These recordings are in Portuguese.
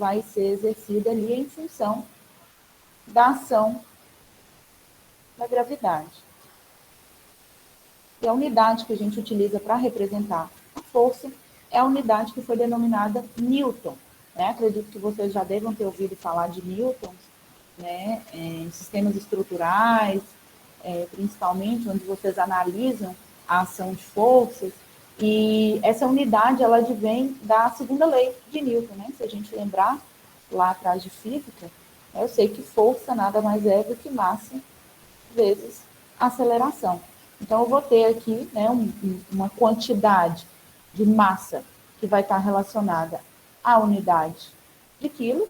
vai ser exercida ali em função da ação da gravidade. E a unidade que a gente utiliza para representar a força é a unidade que foi denominada Newton. Né? Acredito que vocês já devam ter ouvido falar de Newton, né? Em sistemas estruturais, principalmente, onde vocês analisam a ação de forças. E essa unidade, ela advém da segunda lei de Newton. Né? Se a gente lembrar lá atrás de física, eu sei que força nada mais é do que massa vezes aceleração. Então, eu vou ter aqui, né, uma quantidade de massa que vai estar relacionada à unidade de quilos,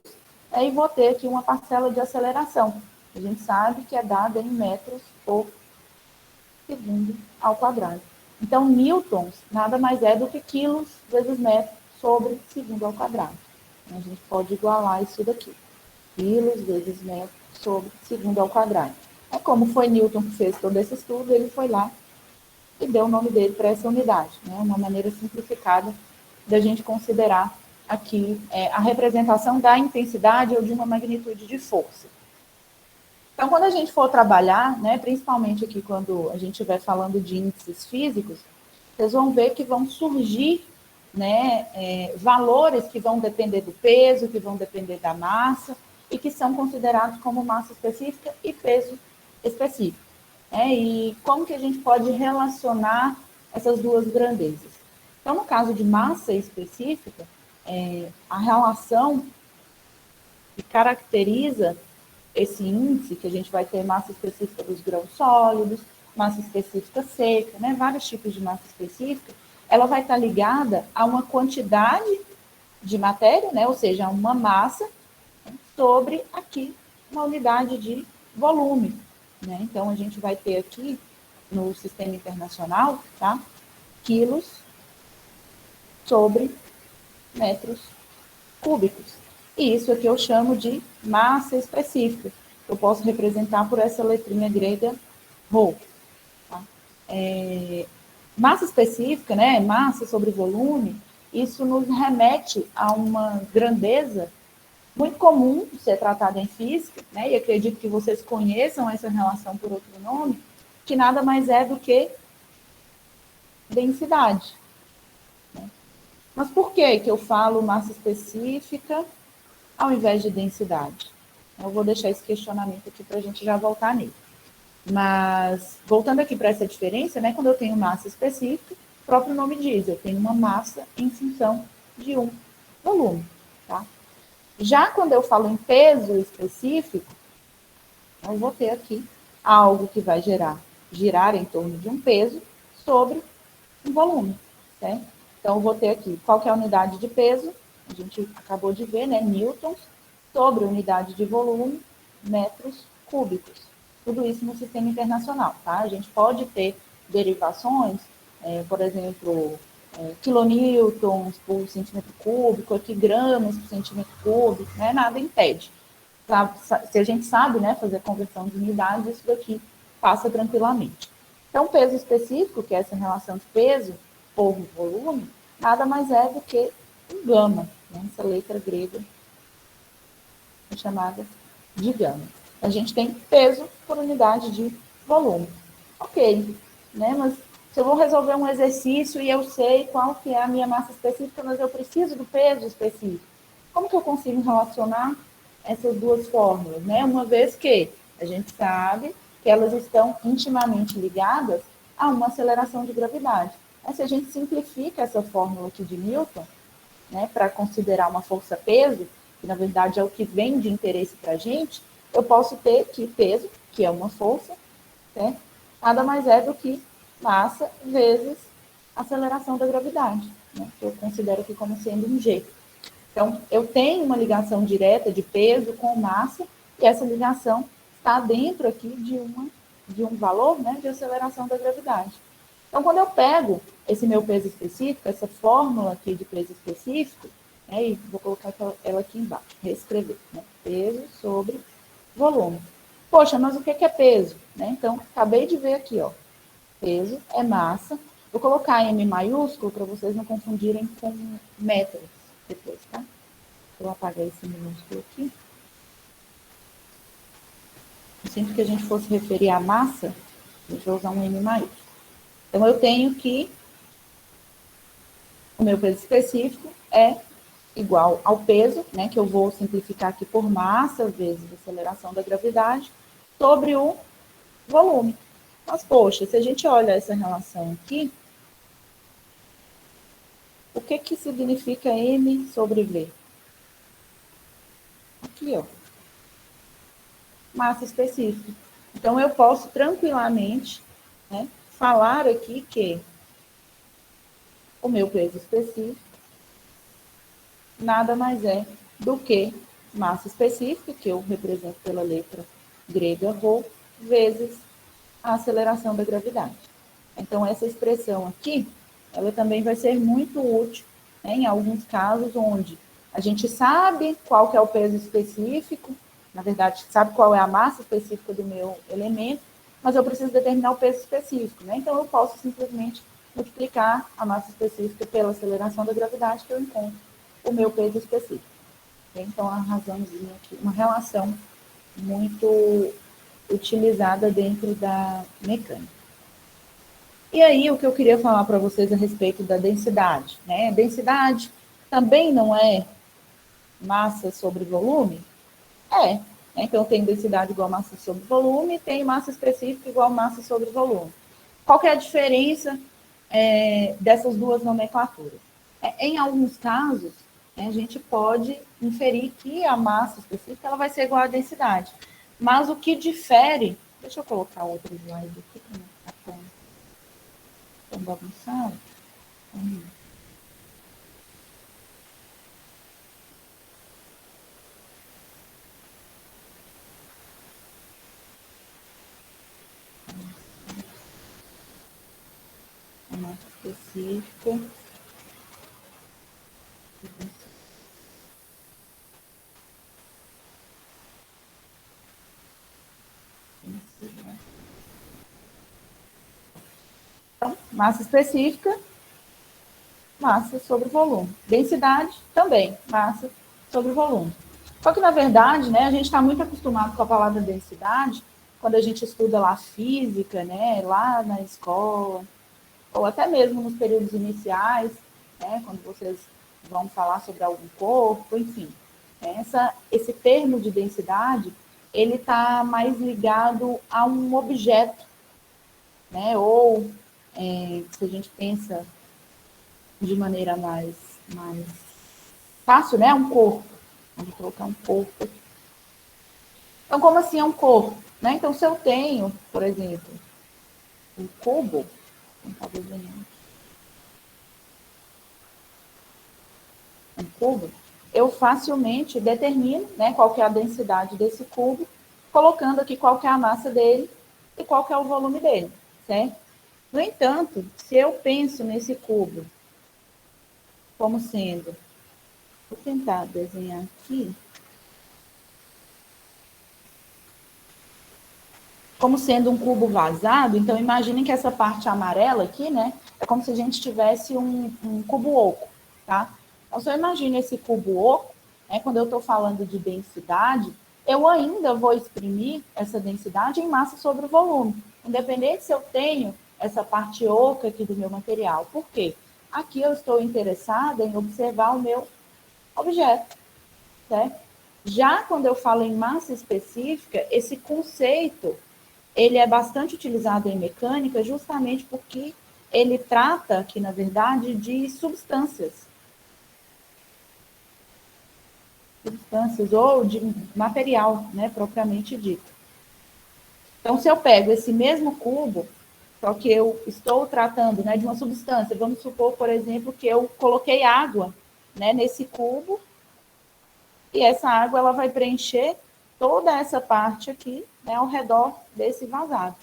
e vou ter aqui uma parcela de aceleração. A gente sabe que é dada em metros por segundo ao quadrado. Então, newtons nada mais é do que quilos vezes metro sobre segundo ao quadrado. A gente pode igualar isso daqui. Quilos vezes metro sobre segundo ao quadrado. É como foi Newton que fez todo esse estudo, ele foi lá e deu o nome dele para essa unidade. Né? Uma maneira simplificada da gente considerar aqui a representação da intensidade ou de uma magnitude de força. Então, quando a gente for trabalhar, né, principalmente aqui quando a gente estiver falando de índices físicos, vocês vão ver que vão surgir, né, valores que vão depender do peso, que vão depender da massa, e que são considerados como massa específica e peso específico. E como que a gente pode relacionar essas duas grandezas? Então, no caso de massa específica, a relação que caracteriza esse índice, que a gente vai ter massa específica dos grãos sólidos, massa específica seca, né, vários tipos de massa específica, ela vai estar ligada a uma quantidade de matéria, né, ou seja, uma massa, sobre aqui uma unidade de volume. Né? Então, a gente vai ter aqui, no sistema internacional, tá, quilos sobre metros cúbicos. E isso aqui eu chamo de massa específica. Eu posso representar por essa letrinha grega ρ. Tá? Massa específica, né, massa sobre volume, isso nos remete a uma grandeza muito comum de ser tratada em física, né, e acredito que vocês conheçam essa relação por outro nome, que nada mais é do que densidade. Né? Mas por que eu falo massa específica ao invés de densidade? Eu vou deixar esse questionamento aqui para a gente já voltar nele. Mas, voltando aqui para essa diferença, né, quando eu tenho massa específica, o próprio nome diz, eu tenho uma massa em função de um volume. Tá? Já quando eu falo em peso específico, eu vou ter aqui algo que vai girar em torno de um peso sobre um volume. Certo? Então, eu vou ter aqui qual que é a unidade de peso, a gente acabou de ver, né, newtons, sobre a unidade de volume, metros cúbicos. Tudo isso no sistema internacional, tá? A gente pode ter derivações, por exemplo, quilonewtons por centímetro cúbico, aqui gramas por centímetro cúbico, né? Nada impede. Se a gente sabe, né, fazer conversão de unidades, isso daqui passa tranquilamente. Então, peso específico, que é essa relação de peso por volume, nada mais é do que um gama, né? Essa letra grega é chamada de gama. A gente tem peso por unidade de volume. Ok, né? Mas se eu vou resolver um exercício e eu sei qual que é a minha massa específica, mas eu preciso do peso específico, como que eu consigo relacionar essas duas fórmulas, né? Uma vez que a gente sabe que elas estão intimamente ligadas a uma aceleração de gravidade. Mas se a gente simplifica essa fórmula aqui de Newton, né, para considerar uma força-peso, que na verdade é o que vem de interesse para a gente, eu posso ter que peso, que é uma força, né, nada mais é do que massa vezes aceleração da gravidade, né, que eu considero aqui como sendo um G. Então, eu tenho uma ligação direta de peso com massa, e essa ligação está dentro aqui de um valor, né, de aceleração da gravidade. Então, quando eu pego esse meu peso específico, essa fórmula aqui de peso específico, né, e vou colocar ela aqui embaixo, reescrever, né, peso sobre volume. Poxa, mas o que é peso? Né? Então, acabei de ver aqui, ó, peso é massa. Vou colocar M maiúsculo para vocês não confundirem com metros depois, tá? eu apagar esse minúsculo aqui. Sempre que a gente fosse referir à massa, a gente vai usar um M maiúsculo. Então, eu tenho que o meu peso específico é igual ao peso, né, que eu vou simplificar aqui por massa vezes aceleração da gravidade, sobre o volume. Mas, poxa, se a gente olha essa relação aqui, o que que significa M sobre V? Aqui, ó. Massa específica. Então, eu posso tranquilamente, né, falar aqui que o meu peso específico nada mais é do que massa específica, que eu represento pela letra grega ρ, vezes a aceleração da gravidade. Então, essa expressão aqui, ela também vai ser muito útil, né, em alguns casos onde a gente sabe qual que é o peso específico, na verdade, sabe qual é a massa específica do meu elemento, mas eu preciso determinar o peso específico, né? Então, eu posso simplesmente multiplicar a massa específica pela aceleração da gravidade que eu encontro o meu peso específico. Então, a razãozinha aqui, uma relação muito utilizada dentro da mecânica. E aí, o que eu queria falar para vocês a respeito da densidade, né? Densidade também não é massa sobre volume? É. Então, tem densidade igual a massa sobre volume, tem massa específica igual a massa sobre volume. Qual que é a diferença dessas duas nomenclaturas? Em alguns casos, a gente pode inferir que a massa específica ela vai ser igual à densidade. Mas o que difere... Deixa eu colocar outro slide aqui para não ficar tão bagunçado. A massa específica. Então, massa específica, massa sobre volume. Densidade, também, massa sobre volume. Só que, na verdade, né, a gente está muito acostumado com a palavra densidade quando a gente estuda lá física, né, lá na escola, ou até mesmo nos períodos iniciais, né, quando vocês vão falar sobre algum corpo, enfim. Esse termo de densidade, ele está mais ligado a um objeto, né, ou se a gente pensa de maneira mais fácil, né, um corpo. Vamos colocar um corpo aqui. Então, como assim é um corpo? Né? Então, se eu tenho, por exemplo, um cubo, eu facilmente determino, né, qual que é a densidade desse cubo, colocando aqui qual que é a massa dele e qual que é o volume dele, certo? No entanto, se eu penso nesse cubo como sendo, vou tentar desenhar aqui, como sendo um cubo vazado, então imaginem que essa parte amarela aqui, né, é como se a gente tivesse um cubo oco, tá? Então, se eu imagino esse cubo oco, né, quando eu estou falando de densidade, eu ainda vou exprimir essa densidade em massa sobre o volume, independente se eu tenho essa parte oca aqui do meu material. Por quê? Aqui eu estou interessada em observar o meu objeto, certo? Já quando eu falo em massa específica, esse conceito ele é bastante utilizado em mecânica justamente porque ele trata aqui, na verdade, de substâncias ou de material, né, propriamente dito. Então, se eu pego esse mesmo cubo, só que eu estou tratando, né, de uma substância, vamos supor, por exemplo, que eu coloquei água, né, nesse cubo, e essa água ela vai preencher toda essa parte aqui, né, ao redor desse vazado.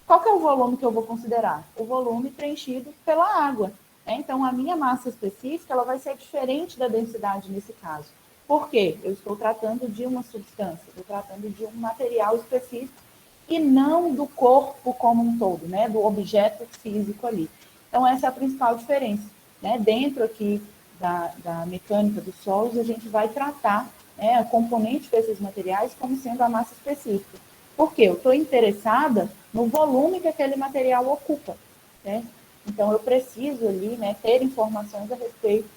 Qual que é o volume que eu vou considerar? O volume preenchido pela água. Então, a minha massa específica ela vai ser diferente da densidade nesse caso. Por quê? Eu estou tratando de uma substância, estou tratando de um material específico e não do corpo como um todo, né? Do objeto físico ali. Então, essa é a principal diferença. Né? Dentro aqui da mecânica dos solos, a gente vai tratar, né, a componente desses materiais como sendo a massa específica. Por quê? Eu estou interessada no volume que aquele material ocupa, né? Então, eu preciso ali, né, ter informações a respeito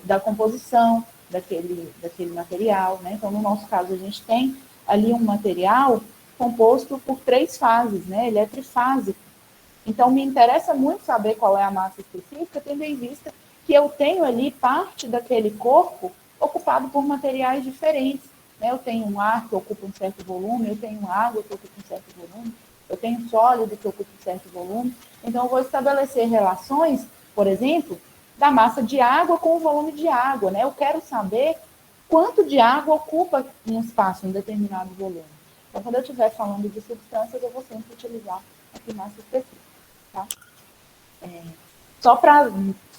da composição daquele material, né? Então, no nosso caso, a gente tem ali um material composto por 3 fases, né? Ele é trifásico. Então, me interessa muito saber qual é a massa específica, tendo em vista que eu tenho ali parte daquele corpo ocupado por materiais diferentes, né? Eu tenho um ar que ocupa um certo volume, eu tenho água que ocupa um certo volume, eu tenho sólido que ocupa um certo volume. Então, eu vou estabelecer relações, por exemplo, da massa de água com o volume de água, né? Eu quero saber quanto de água ocupa um espaço, um determinado volume. Então, quando eu estiver falando de substâncias, eu vou sempre utilizar aqui massa específica, tá? Só para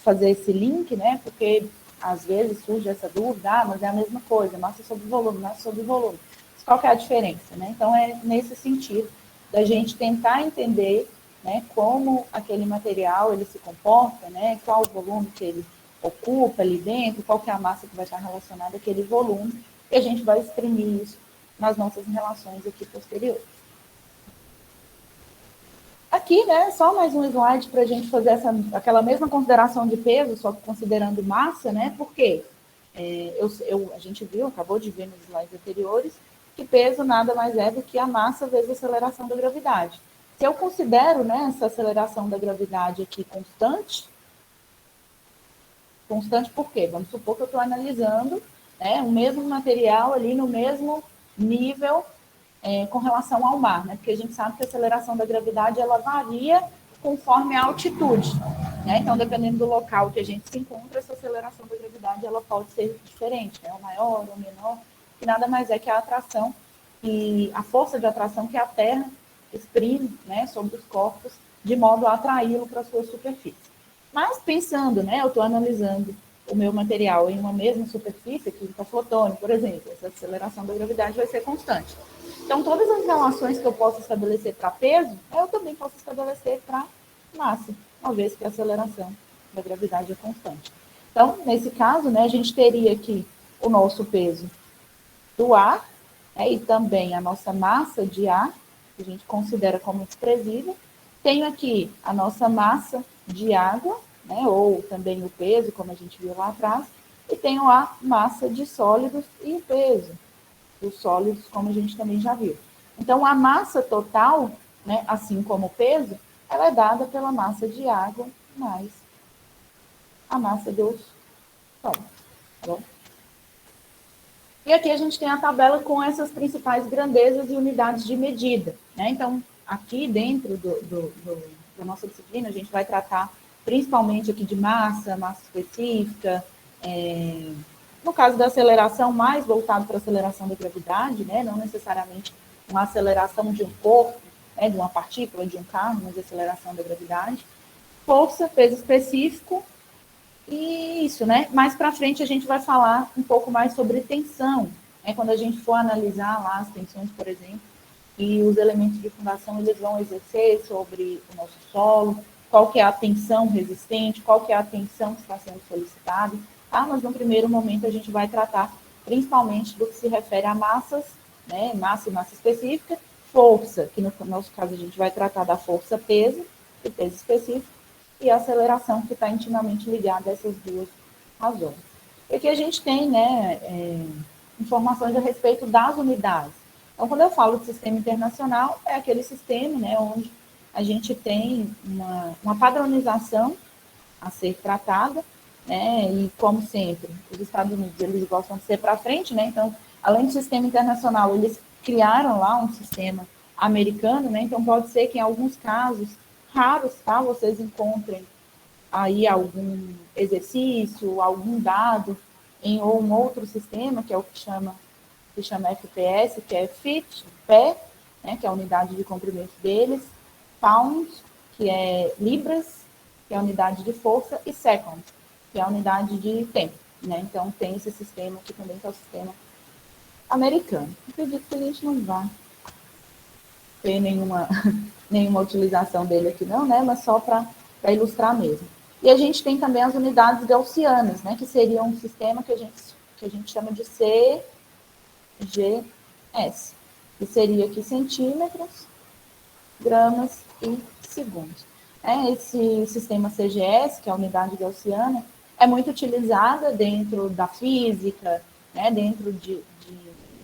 fazer esse link, né? Porque às vezes surge essa dúvida, mas é a mesma coisa, massa sobre volume, massa sobre volume. Qual que é a diferença, né? Então, é nesse sentido da gente tentar entender, né, como aquele material ele se comporta, né, qual o volume que ele ocupa ali dentro, qual que é a massa que vai estar relacionada àquele volume, e a gente vai exprimir isso nas nossas relações aqui posteriores. Aqui, né, só mais um slide para a gente fazer aquela mesma consideração de peso, só que considerando massa, né, porque a gente viu, acabou de ver nos slides anteriores, que peso nada mais é do que a massa vezes a aceleração da gravidade. Se eu considero, né, essa aceleração da gravidade aqui constante por quê? Vamos supor que eu estou analisando, né, o mesmo material ali no mesmo nível com relação ao mar, né? Porque a gente sabe que a aceleração da gravidade ela varia conforme a altitude, né? Então, dependendo do local que a gente se encontra, essa aceleração da gravidade ela pode ser diferente, né? Ou maior ou menor, que nada mais é que a atração e a força de atração que a Terra exprime, né, sobre os corpos, de modo a atraí-lo para a sua superfície. Mas pensando, né, eu estou analisando o meu material em uma mesma superfície, que está flotando, por exemplo, essa aceleração da gravidade vai ser constante. Então, todas as relações que eu posso estabelecer para peso, eu também posso estabelecer para massa, uma vez que a aceleração da gravidade é constante. Então, nesse caso, né, a gente teria aqui o nosso peso do ar, né, e também a nossa massa de ar, que a gente considera como desprezível. Tenho aqui a nossa massa de água, né, ou também o peso, como a gente viu lá atrás, e tenho a massa de sólidos e o peso dos sólidos, como a gente também já viu. Então, a massa total, né, assim como o peso, ela é dada pela massa de água mais a massa dos sólidos. Tá bom? E aqui a gente tem a tabela com essas principais grandezas e unidades de medida, né? Então, aqui dentro da nossa disciplina, a gente vai tratar principalmente aqui de massa específica, no caso da aceleração, mais voltado para a aceleração da gravidade, né? Não necessariamente uma aceleração de um corpo, né? De uma partícula, de um carro, mas aceleração da gravidade. Força, peso específico, e isso, né? Mais para frente a gente vai falar um pouco mais sobre tensão, né? Quando a gente for analisar lá as tensões, por exemplo, e os elementos de fundação eles vão exercer sobre o nosso solo, qual que é a tensão resistente, qual que é a tensão que está sendo solicitada, tá? Mas no primeiro momento a gente vai tratar principalmente do que se refere a massas, né? Massa e massa específica, força, que no nosso caso a gente vai tratar da força-peso, e peso específico, e a aceleração, que está intimamente ligada a essas duas razões. E aqui a gente tem, né, informações a respeito das unidades. Então, quando eu falo de sistema internacional, é aquele sistema, né, onde a gente tem uma padronização a ser tratada, né, e como sempre, os Estados Unidos, eles gostam de ser para frente, né, então, além do sistema internacional, eles criaram lá um sistema americano, né, então pode ser que em alguns casos raros, tá? Vocês encontrem aí algum exercício, algum dado em um outro sistema, que é o que chama FPS, que é FIT, pé, né, que é a unidade de comprimento deles, pound, que é libras, que é a unidade de força, e second, que é a unidade de tempo, né? Então, tem esse sistema aqui também, que é o sistema americano. Acredito que a gente não vai ter nenhuma utilização dele aqui não, né? Mas só para ilustrar mesmo. E a gente tem também as unidades gaussianas, né, que seria um sistema que a gente chama de CGS, que seria aqui centímetros, gramas e segundos. Esse sistema CGS, que é a unidade gaussiana, é muito utilizada dentro da física, né, dentro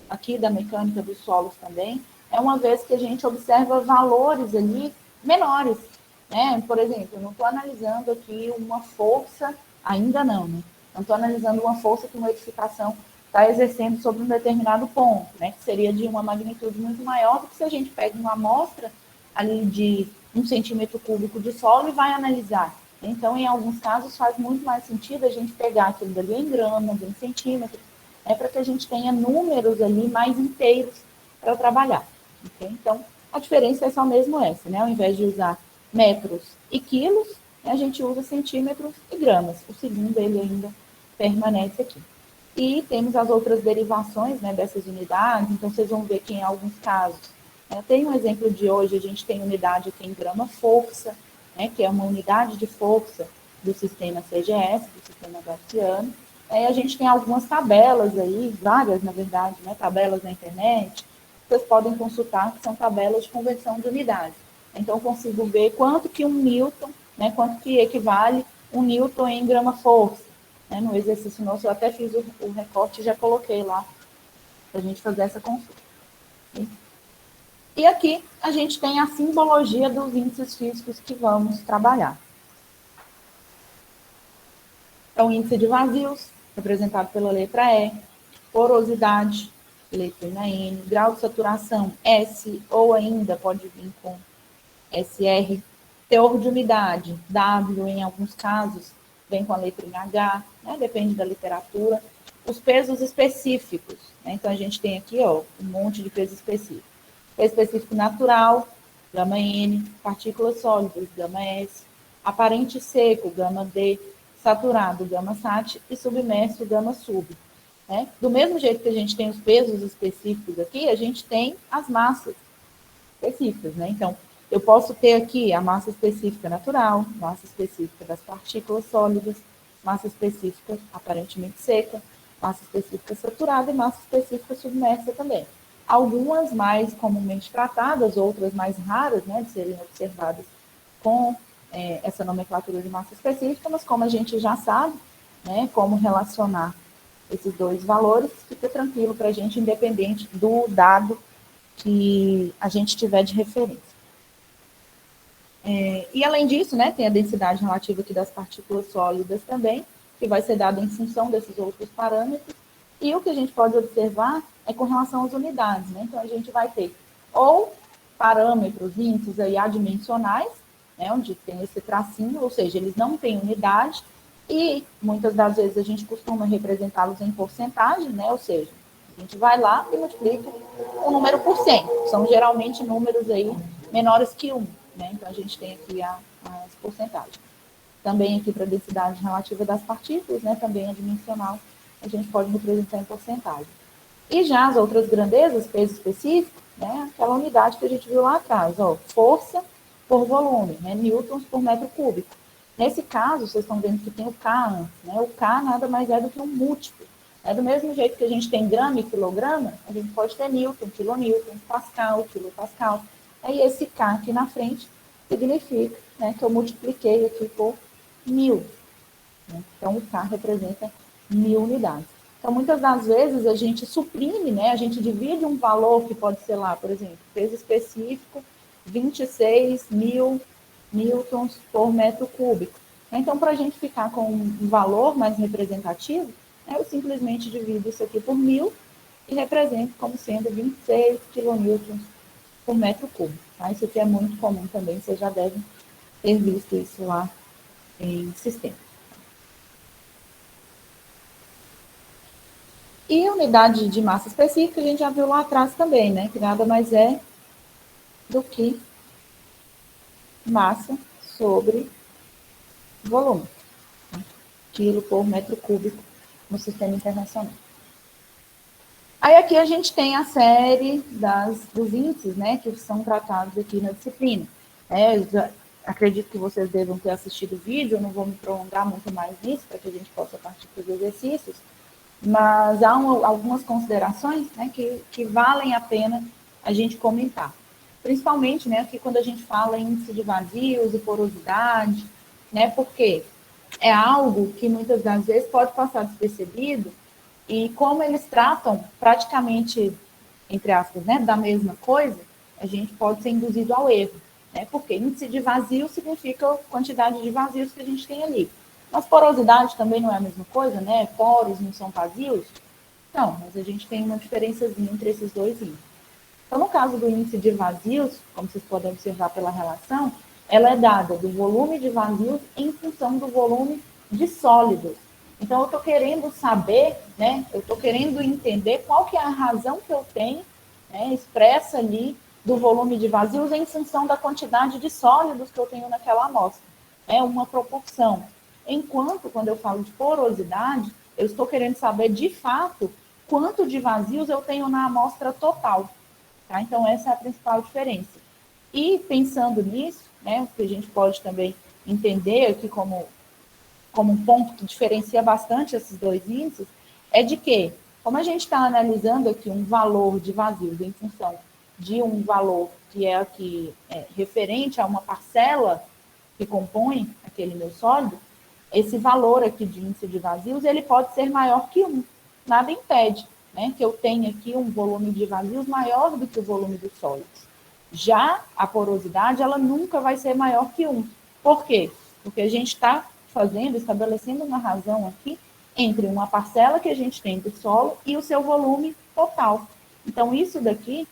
aqui da mecânica dos solos também, uma vez que a gente observa valores ali menores. Né? Por exemplo, eu não estou analisando aqui uma força, ainda não, né? Não estou analisando uma força que uma edificação está exercendo sobre um determinado ponto, né? Que seria de uma magnitude muito maior do que se a gente pega uma amostra ali de 1 cm³ de solo e vai analisar. Então, em alguns casos, faz muito mais sentido a gente pegar aquilo dali em gramas, em centímetros, para que a gente tenha números ali mais inteiros para trabalhar. Okay? Então, a diferença é só mesmo essa, né? Ao invés de usar metros e quilos, a gente usa centímetros e gramas. O segundo, ele ainda permanece aqui. E temos as outras derivações, né, dessas unidades, então vocês vão ver que em alguns casos, tem um exemplo de hoje, a gente tem unidade aqui em grama-força, né, que é uma unidade de força do sistema CGS, do sistema gaussiano. A gente tem algumas tabelas aí, várias, na verdade, né, tabelas na internet, vocês podem consultar, que são tabelas de conversão de unidade. Então, eu consigo ver quanto que um newton, né, quanto que equivale um newton em grama-força. Né, no exercício nosso, eu até fiz o recorte e já coloquei lá, para a gente fazer essa consulta. E aqui a gente tem a simbologia dos índices físicos que vamos trabalhar. Então, índice de vazios, representado pela letra E, porosidade, letra N, grau de saturação, S, ou ainda pode vir com SR, teor de umidade, W, em alguns casos, vem com a letra H, né, depende da literatura. Os pesos específicos, né, então a gente tem aqui um monte de peso específico. Peso específico natural, gama N, partículas sólidas, gama S, aparente seco, gama D, saturado, gama SAT, e submerso, gama sub. Né? Do mesmo jeito que a gente tem os pesos específicos aqui, a gente tem as massas específicas. Né? Então, eu posso ter aqui a massa específica natural, massa específica das partículas sólidas, massa específica aparentemente seca, massa específica saturada e massa específica submersa também. Algumas mais comumente tratadas, outras mais raras, né, de serem observadas com essa nomenclatura de massa específica, mas como a gente já sabe, né, como relacionar esses dois valores, fica tranquilo para a gente, independente do dado que a gente tiver de referência. E além disso, né, tem a densidade relativa aqui das partículas sólidas também, que vai ser dada em função desses outros parâmetros. E o que a gente pode observar é com relação às unidades, né? Então, a gente vai ter ou parâmetros, índices aí adimensionais, né, onde tem esse tracinho, ou seja, eles não têm unidade, e muitas das vezes a gente costuma representá-los em porcentagem, né? Ou seja, a gente vai lá e multiplica o número por 100. São geralmente números aí menores que 1, né? Então, a gente tem aqui as porcentagens. Também aqui para a densidade relativa das partículas, né? Também adimensional, a gente pode representar em porcentagem. E já as outras grandezas, peso específico, né? Aquela unidade que a gente viu lá atrás, força por volume, né? Newtons por metro cúbico. Nesse caso, vocês estão vendo que tem o K antes, né? O K nada mais é do que um múltiplo. Do mesmo jeito que a gente tem grama e quilograma, a gente pode ter Newton, quilonewton, Pascal, quilopascal. E esse K aqui na frente significa, né, que eu multipliquei aqui por 1000. Né? Então, o K representa 1000 unidades. Então, muitas das vezes, a gente suprime, né, a gente divide um valor que pode ser lá, por exemplo, peso específico, 26.000 newtons por metro cúbico. Então, para a gente ficar com um valor mais representativo, eu simplesmente divido isso aqui por 1000 e represento como sendo 26 kilonewtons por metro cúbico. Tá? Isso aqui é muito comum também, vocês já devem ter visto isso lá em sistema. E a unidade de massa específica a gente já viu lá atrás também, né? Que nada mais é do que massa sobre volume. Quilo por metro cúbico no sistema internacional. Aí aqui a gente tem a série dos índices, né, que são tratados aqui na disciplina. acredito que vocês devam ter assistido o vídeo, eu não vou me prolongar muito mais nisso, para que a gente possa partir para os exercícios, mas há algumas considerações, né, que valem a pena a gente comentar. Principalmente, né, que quando a gente fala em índice de vazios e porosidade, né, porque é algo que muitas das vezes pode passar despercebido, e como eles tratam praticamente, entre aspas, né, da mesma coisa, a gente pode ser induzido ao erro, né, porque índice de vazio significa a quantidade de vazios que a gente tem ali. Mas porosidade também não é a mesma coisa, né? Poros não são vazios? Não, mas a gente tem uma diferençazinha entre esses dois índices. Então, no caso do índice de vazios, como vocês podem observar pela relação, ela é dada do volume de vazios em função do volume de sólidos. Então, eu estou querendo saber, né? Eu estou querendo entender qual que é a razão que eu tenho, né, expressa ali do volume de vazios em função da quantidade de sólidos que eu tenho naquela amostra. É uma proporção. Enquanto, quando eu falo de porosidade, eu estou querendo saber, de fato, quanto de vazios eu tenho na amostra total. Tá? Então, essa é a principal diferença. E, pensando nisso, né, o que a gente pode também entender aqui como um ponto que diferencia bastante esses dois índices, é de que, como a gente está analisando aqui um valor de vazios em função de um valor que é aqui referente a uma parcela que compõe aquele meu sólido, esse valor aqui de índice de vazios, ele pode ser maior que 1. Nada impede, né, que eu tenha aqui um volume de vazios maior do que o volume dos sólidos. Já a porosidade, ela nunca vai ser maior que 1. Por quê? Porque a gente está estabelecendo uma razão aqui entre uma parcela que a gente tem do solo e o seu volume total. Então, isso daqui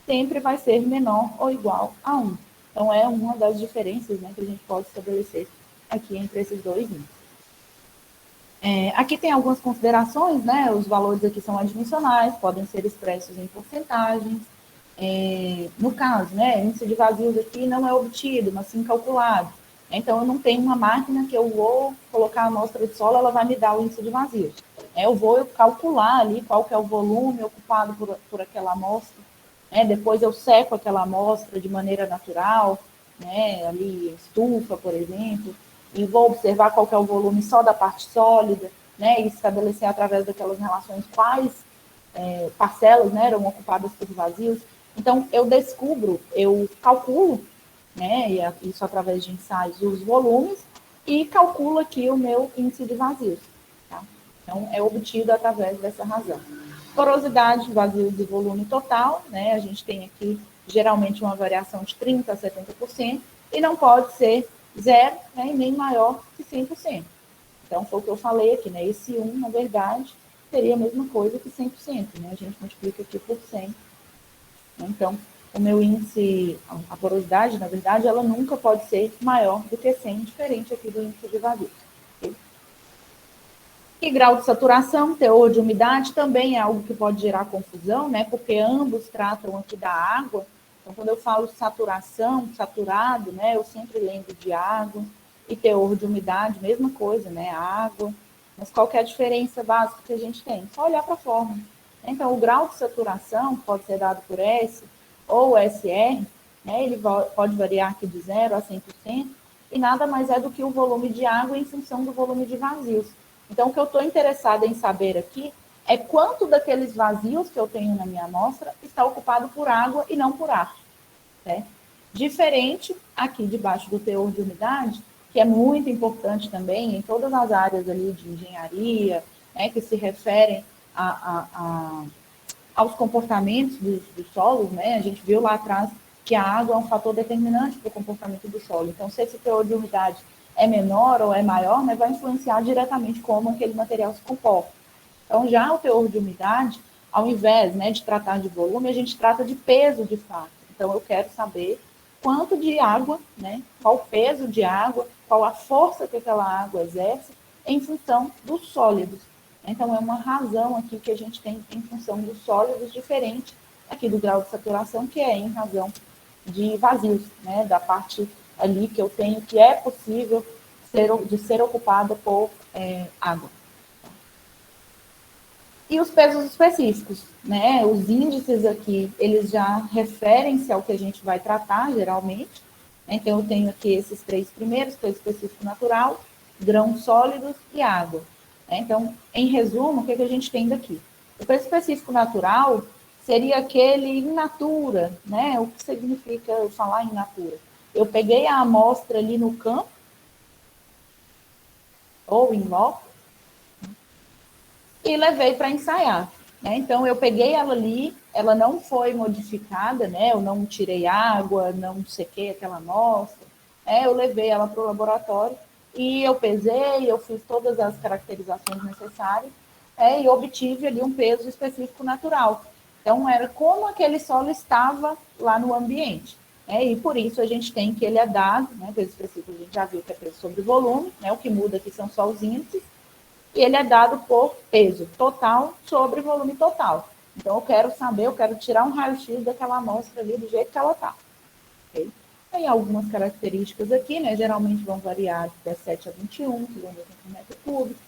sempre vai ser menor ou igual a 1. Então, é uma das diferenças, né, que a gente pode estabelecer aqui entre esses dois índices. Aqui tem algumas considerações, né? Os valores aqui são admissionais, podem ser expressos em porcentagens. No caso, né, índice de vazios aqui não é obtido, mas sim calculado. Então, eu não tenho uma máquina que eu vou colocar a amostra de solo, ela vai me dar o índice de vazios. Eu vou calcular ali qual que é o volume ocupado por aquela amostra. Depois eu seco aquela amostra de maneira natural, né, ali estufa, por exemplo, e vou observar qual que é o volume só da parte sólida, né, e estabelecer através daquelas relações quais parcelas, né, eram ocupadas por vazios. Então, eu calculo, né, e isso através de ensaios, os volumes, e calculo aqui o meu índice de vazios. Tá? Então, é obtido através dessa razão. Porosidade, vazios e volume total, né, a gente tem aqui geralmente uma variação de 30% a 70%, e não pode ser zero, né, nem maior que 100%. Então, foi o que eu falei aqui, né, esse 1, na verdade, seria a mesma coisa que 100%, né, a gente multiplica aqui por 100. Então, o meu índice, a porosidade, na verdade, ela nunca pode ser maior do que 100, diferente aqui do índice de vazio. Okay? E grau de saturação, teor de umidade, também é algo que pode gerar confusão, né? Porque ambos tratam aqui da água. Então, quando eu falo saturação, saturado, né? Eu sempre lembro de água. E teor de umidade, mesma coisa, né? Água. Mas qual que é a diferença básica que a gente tem? Só olhar para a fórmula. Então, o grau de saturação pode ser dado por S ou SR, né? Ele pode variar aqui de 0 a 100%, e nada mais é do que o volume de água em função do volume de vazios. Então, o que eu estou interessada em saber aqui é quanto daqueles vazios que eu tenho na minha amostra está ocupado por água e não por ar. Né? Diferente aqui debaixo do teor de umidade, que é muito importante também em todas as áreas ali de engenharia, né, que se referem aos comportamentos dos solos, né? A gente viu lá atrás que a água é um fator determinante para o comportamento do solo. Então, se esse teor de umidade é menor ou é maior, né, vai influenciar diretamente como aquele material se comporta. Então, já o teor de umidade, ao invés, né, de tratar de volume, a gente trata de peso de fato. Então, eu quero saber quanto de água, né, qual o peso de água, qual a força que aquela água exerce em função dos sólidos. Então, é uma razão aqui que a gente tem em função dos sólidos, diferente aqui do grau de saturação, que é em razão de vazios, né, da parte ali que eu tenho que é possível de ser ocupada por água. E os pesos específicos, né? Os índices aqui, eles já referem-se ao que a gente vai tratar, geralmente, Então, eu tenho aqui esses três primeiros, peso específico natural, grãos sólidos e água. Então, em resumo, o que a gente tem daqui? O peso específico natural seria aquele in natura, né? O que significa eu falar in natura? Eu peguei a amostra ali no campo, ou in loco, e levei para ensaiar. Né? Então, eu peguei ela ali, ela não foi modificada, né? Eu não tirei água, não sequei aquela amostra. Eu levei ela para o laboratório e eu pesei, eu fiz todas as caracterizações necessárias e obtive ali um peso específico natural. Então, era como aquele solo estava lá no ambiente. E por isso a gente tem que ele é dado, né, peso específico a gente já viu que é peso sobre volume, né, o que muda aqui são só os índices, e ele é dado por peso total sobre volume total. Então, eu quero saber, eu quero tirar um raio-x daquela amostra ali do jeito que ela está. Okay? Tem algumas características aqui, né? Geralmente vão variar de 17 a 21 kg por metro cúbico,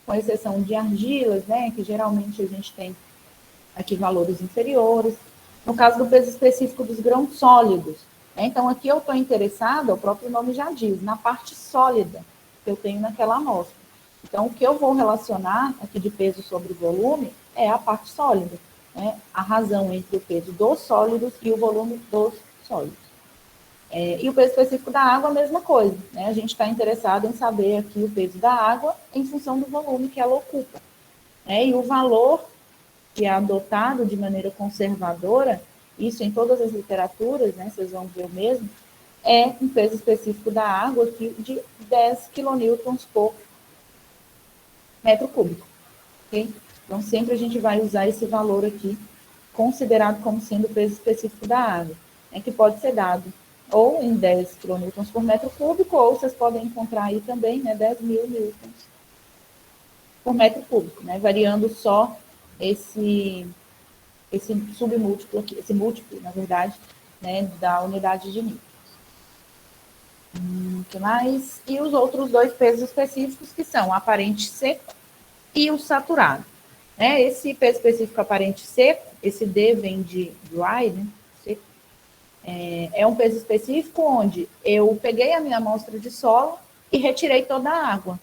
com exceção de argilas, né? Que geralmente a gente tem aqui valores inferiores. No caso do peso específico dos grãos sólidos. Então, aqui eu estou interessada, o próprio nome já diz, na parte sólida que eu tenho naquela amostra. Então, o que eu vou relacionar aqui de peso sobre volume é a parte sólida. Né? A razão entre o peso dos sólidos e o volume dos sólidos. E o peso específico da água, a mesma coisa. Né? A gente está interessado em saber aqui o peso da água em função do volume que ela ocupa. E o valor que é adotado de maneira conservadora, isso em todas as literaturas, né, vocês vão ver o mesmo, é um peso específico da água aqui de 10 quilonewtons por metro cúbico. Okay? Então, sempre a gente vai usar esse valor aqui, considerado como sendo o peso específico da água, que pode ser dado ou em 10 quilonewtons por metro cúbico, ou vocês podem encontrar aí também, né, 10.000 newtons por metro cúbico, né, variando só esse submúltiplo aqui, esse múltiplo, na verdade, né, da unidade de nível. O que mais? E os outros dois pesos específicos, que são o aparente seco e o saturado. Esse peso específico aparente seco, esse D vem de dry, né, seco, é um peso específico onde eu peguei a minha amostra de solo e retirei toda a água.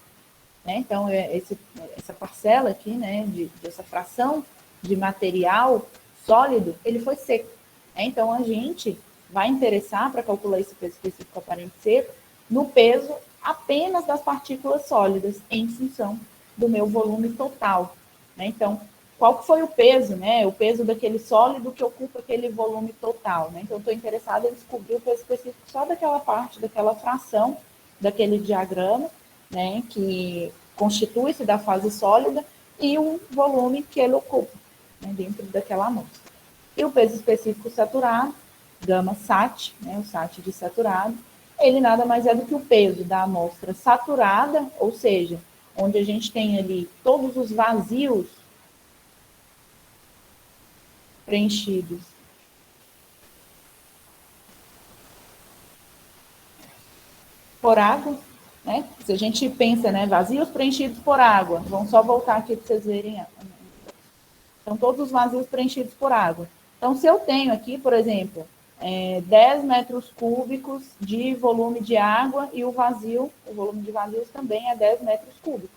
Então, essa parcela aqui, né, dessa fração de material sólido, ele foi seco. Então, a gente vai interessar para calcular esse peso específico aparente seco no peso apenas das partículas sólidas em função do meu volume total. Então, qual que foi o peso, né? O peso daquele sólido que ocupa aquele volume total. Então, estou interessada em descobrir o peso específico só daquela parte, daquela fração daquele diagrama, né, que constitui-se da fase sólida e o volume que ele ocupa, né, dentro daquela amostra. E o peso específico saturado, gama SAT, né, o SAT de saturado, ele nada mais é do que o peso da amostra saturada, ou seja, onde a gente tem ali todos os vazios preenchidos por água, né? Se a gente pensa, né, vazios preenchidos por água, vamos só voltar aqui para vocês verem. Então, todos os vazios preenchidos por água. Então, se eu tenho aqui, por exemplo, 10 metros cúbicos de volume de água e o volume de vazios também é 10 metros cúbicos.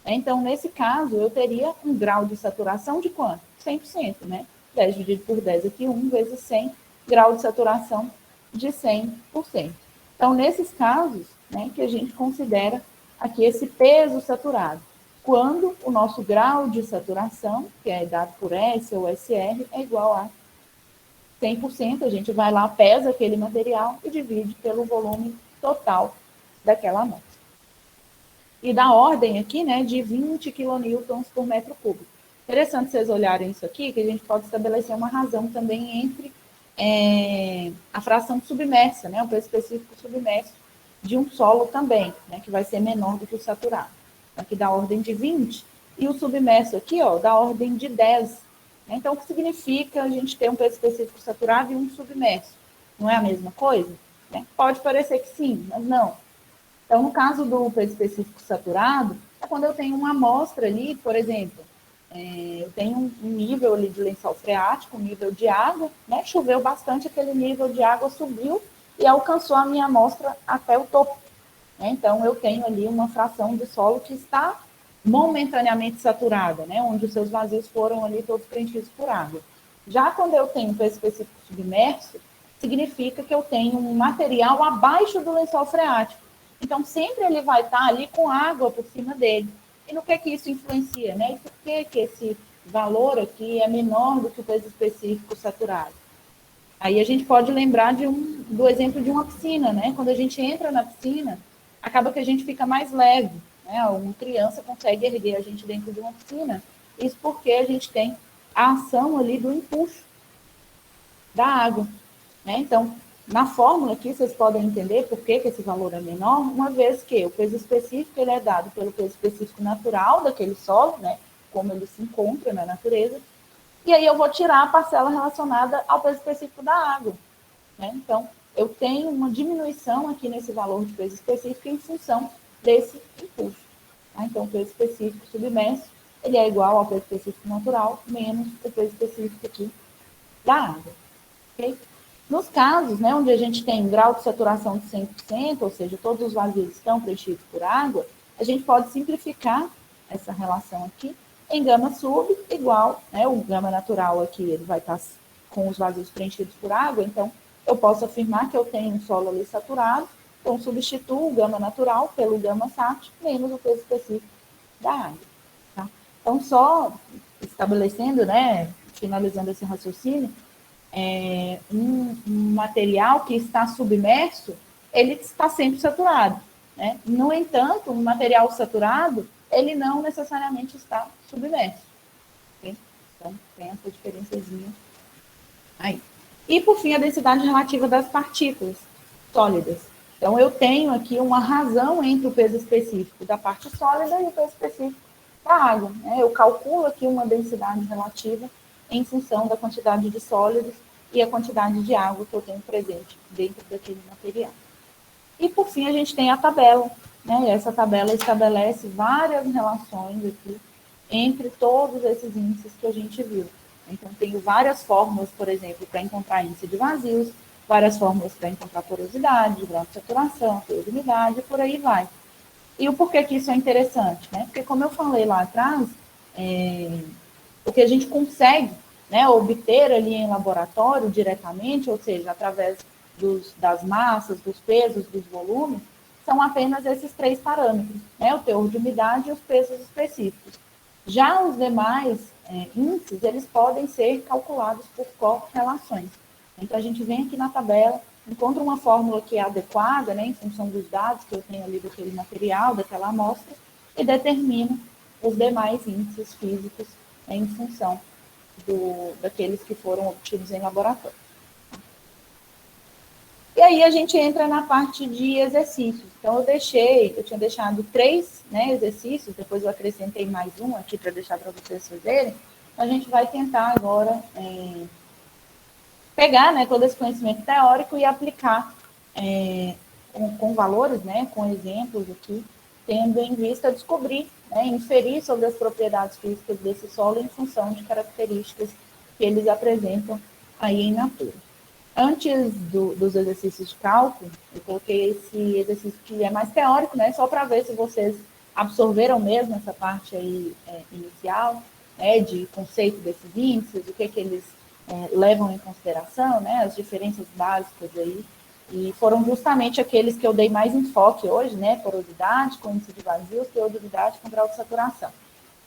Então, nesse caso, eu teria um grau de saturação de quanto? 100%, né? 10 dividido por 10 aqui, 1 vezes 100, grau de saturação de 100%. Então, nesses casos, né, que a gente considera aqui esse peso saturado, quando o nosso grau de saturação, que é dado por S ou SR, é igual a 100%, a gente vai lá, pesa aquele material e divide pelo volume total daquela amostra. E da ordem aqui, né, de 20 quilonewtons por metro cúbico. Interessante vocês olharem isso aqui, que a gente pode estabelecer uma razão também entre a fração submersa, né, o peso específico submerso de um solo também, né, que vai ser menor do que o saturado. Aqui da ordem de 20, e o submerso aqui, ó, da ordem de 10. Então, o que significa a gente ter um peso específico saturado e um submerso? Não é a mesma coisa? Pode parecer que sim, mas não. Então, no caso do peso específico saturado, é quando eu tenho uma amostra ali, por exemplo, eu tenho um nível ali de lençol freático, um nível de água, né? Choveu bastante, aquele nível de água subiu e alcançou a minha amostra até o topo. Então, eu tenho ali uma fração de solo que está momentaneamente saturada, né? Onde os seus vazios foram ali todos preenchidos por água. Já quando eu tenho peso específico submerso, significa que eu tenho um material abaixo do lençol freático. Então, sempre ele vai estar ali com água por cima dele. E no que isso influencia, né? E por que esse valor aqui é menor do que o peso específico saturado? Aí a gente pode lembrar do exemplo de uma piscina, né? Quando a gente entra na piscina, acaba que a gente fica mais leve, né? Uma criança consegue erguer a gente dentro de uma piscina. Isso porque a gente tem a ação ali do empuxo da água, né? Então, na fórmula aqui, vocês podem entender por que esse valor é menor, uma vez que o peso específico ele é dado pelo peso específico natural daquele solo, né? Como ele se encontra na natureza, e aí eu vou tirar a parcela relacionada ao peso específico da água. Né? Então, eu tenho uma diminuição aqui nesse valor de peso específico em função desse impulso. Tá? Então, o peso específico submerso, ele é igual ao peso específico natural, menos o peso específico aqui da água. Okay? Nos casos, né, onde a gente tem um grau de saturação de 100%, ou seja, todos os vazios estão preenchidos por água, a gente pode simplificar essa relação aqui em gama sub igual, né, o gama natural aqui ele vai estar com os vazios preenchidos por água, então eu posso afirmar que eu tenho um solo ali saturado, então substituo o gama natural pelo gama sat menos o peso específico da água. Tá? Então, só estabelecendo, né, finalizando esse raciocínio, um material que está submerso, ele está sempre saturado. Né? No entanto, um material saturado, ele não necessariamente está submerso. Okay? Então, tem essa diferençazinha aí. E, por fim, a densidade relativa das partículas sólidas. Então, eu tenho aqui uma razão entre o peso específico da parte sólida e o peso específico da água. Né? Eu calculo aqui uma densidade relativa em função da quantidade de sólidos e a quantidade de água que eu tenho presente dentro daquele material. E, por fim, a gente tem a tabela. Né? E essa tabela estabelece várias relações aqui entre todos esses índices que a gente viu. Então, tenho várias fórmulas, por exemplo, para encontrar índice de vazios, várias fórmulas para encontrar porosidade, grau de saturação, teor de umidade, e por aí vai. E o porquê que isso é interessante? Né? Porque, como eu falei lá atrás, o que a gente consegue, né, obter ali em laboratório diretamente, ou seja, através das massas, dos pesos, dos volumes, são apenas esses três parâmetros, né, o teor de umidade e os pesos específicos. Já os demais índices, eles podem ser calculados por correlações. Então, a gente vem aqui na tabela, encontra uma fórmula que é adequada, né, em função dos dados que eu tenho ali daquele material, daquela amostra, e determina os demais índices físicos em função daqueles que foram obtidos em laboratório. E aí a gente entra na parte de exercícios. Então, eu tinha deixado 3, né, exercícios, depois eu acrescentei mais um aqui para deixar para vocês fazerem. A gente vai tentar agora pegar, né, todo esse conhecimento teórico e aplicar com valores, né, com exemplos aqui, tendo em vista descobrir, né, inferir sobre as propriedades físicas desse solo em função de características que eles apresentam aí em natura. Antes dos exercícios de cálculo, eu coloquei esse exercício que é mais teórico, né, só para ver se vocês absorveram mesmo essa parte aí inicial, né, de conceito desses índices, o que eles levam em consideração, né, as diferenças básicas aí, e foram justamente aqueles que eu dei mais enfoque hoje, né, porosidade com índice de vazio, teor de umidade com grau de saturação.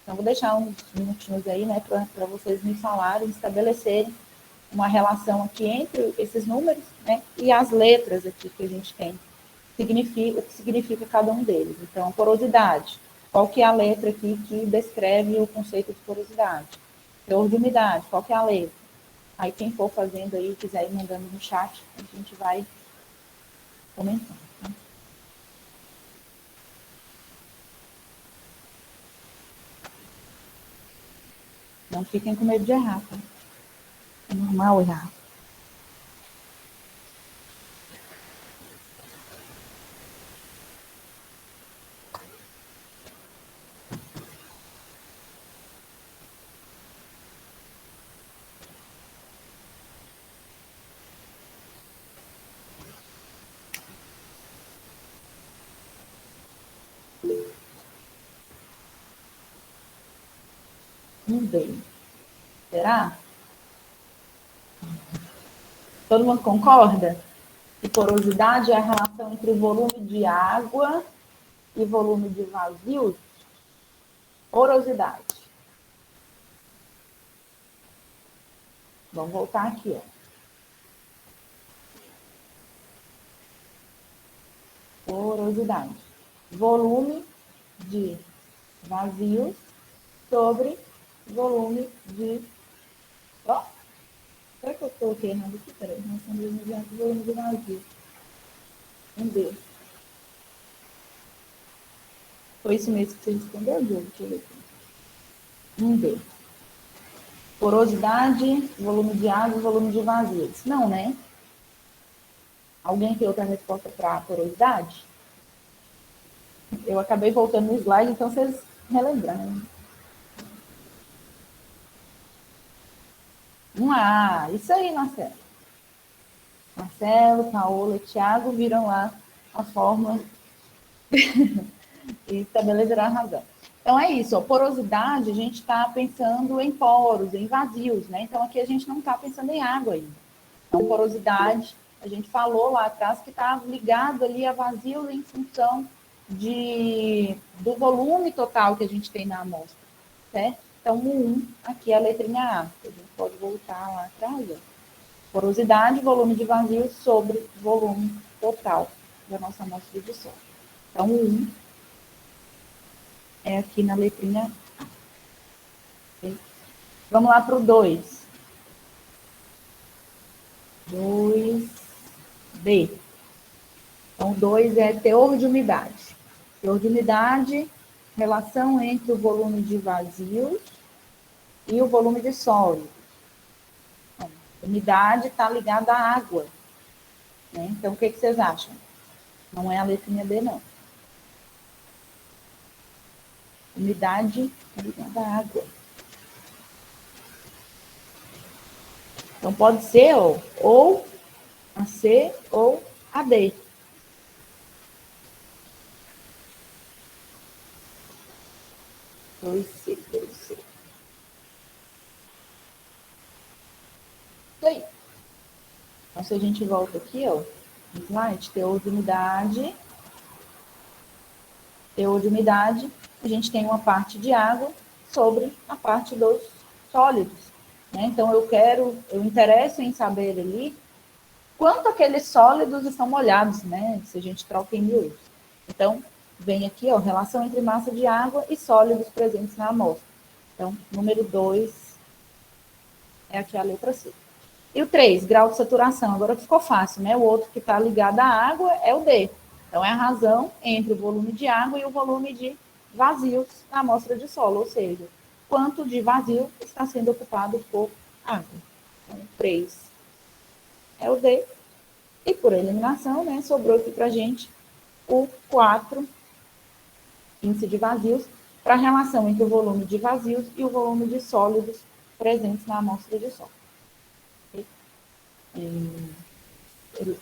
Então, vou deixar uns minutinhos aí, né, para vocês me falarem, estabelecerem uma relação aqui entre esses números, né, e as letras aqui que a gente tem, o que significa cada um deles. Então, porosidade, qual que é a letra aqui que descreve o conceito de porosidade? Teor de umidade, qual que é a letra? Aí quem for fazendo aí, quiser ir mandando no chat, a gente vai comentando. Tá? Não fiquem com medo de errar, tá? É normal errar. Um D. Será? Todo mundo concorda? Que porosidade é a relação entre o volume de água e volume de vazio? Porosidade. Vamos voltar aqui, ó. Porosidade. Volume de vazio sobre volume de... Ó, será que eu coloquei errado aqui? Peraí, relação de volume de vazio. Um D. Foi isso mesmo que você respondeu, Diogo? Deixa eu ver aqui. Um D. Porosidade, volume de água e volume de vazio. Não, né? Alguém tem outra resposta para a porosidade? Eu acabei voltando no slide, então vocês relembraram. Isso aí, Marcelo. Marcelo, Paola e Thiago viram lá a fórmula e estabeleceram a razão. Então é isso, ó, porosidade, a gente está pensando em poros, em vazios, né? Então aqui a gente não está pensando em água ainda. Então, porosidade, a gente falou lá atrás que está ligado ali a vazios em função do volume total que a gente tem na amostra, certo? Então, o 1, aqui é a letrinha A, a gente pode voltar lá atrás, ó. Porosidade, volume de vazio sobre volume total da nossa amostra de solo. Então, o 1 é aqui na letrinha A. Okay? Vamos lá para o 2. 2B. Então, 2 é teor de umidade. Teor de umidade, relação entre o volume de vazios e o volume de sólido. Então, umidade está ligada à água. Né? Então, o que vocês acham? Não é a letrinha D, não. Umidade está ligada à água. Então, pode ser ou a C ou a D. Dois C. Isso aí. Então, se a gente volta aqui, ó, slide, teor de umidade, a gente tem uma parte de água sobre a parte dos sólidos. Né? Então, eu interesso em saber ali quanto aqueles sólidos estão molhados, né? Se a gente troca em miúdos. Então, vem aqui, ó, relação entre massa de água e sólidos presentes na amostra. Então, número 2 é aqui a letra C. E o 3, grau de saturação. Agora ficou fácil, né? O outro que está ligado à água é o D. Então, é a razão entre o volume de água e o volume de vazios na amostra de solo, ou seja, quanto de vazio está sendo ocupado por água. Então, 3 é o D. E por eliminação, né, sobrou aqui para a gente o 4, índice de vazios, para a relação entre o volume de vazios e o volume de sólidos presentes na amostra de solo.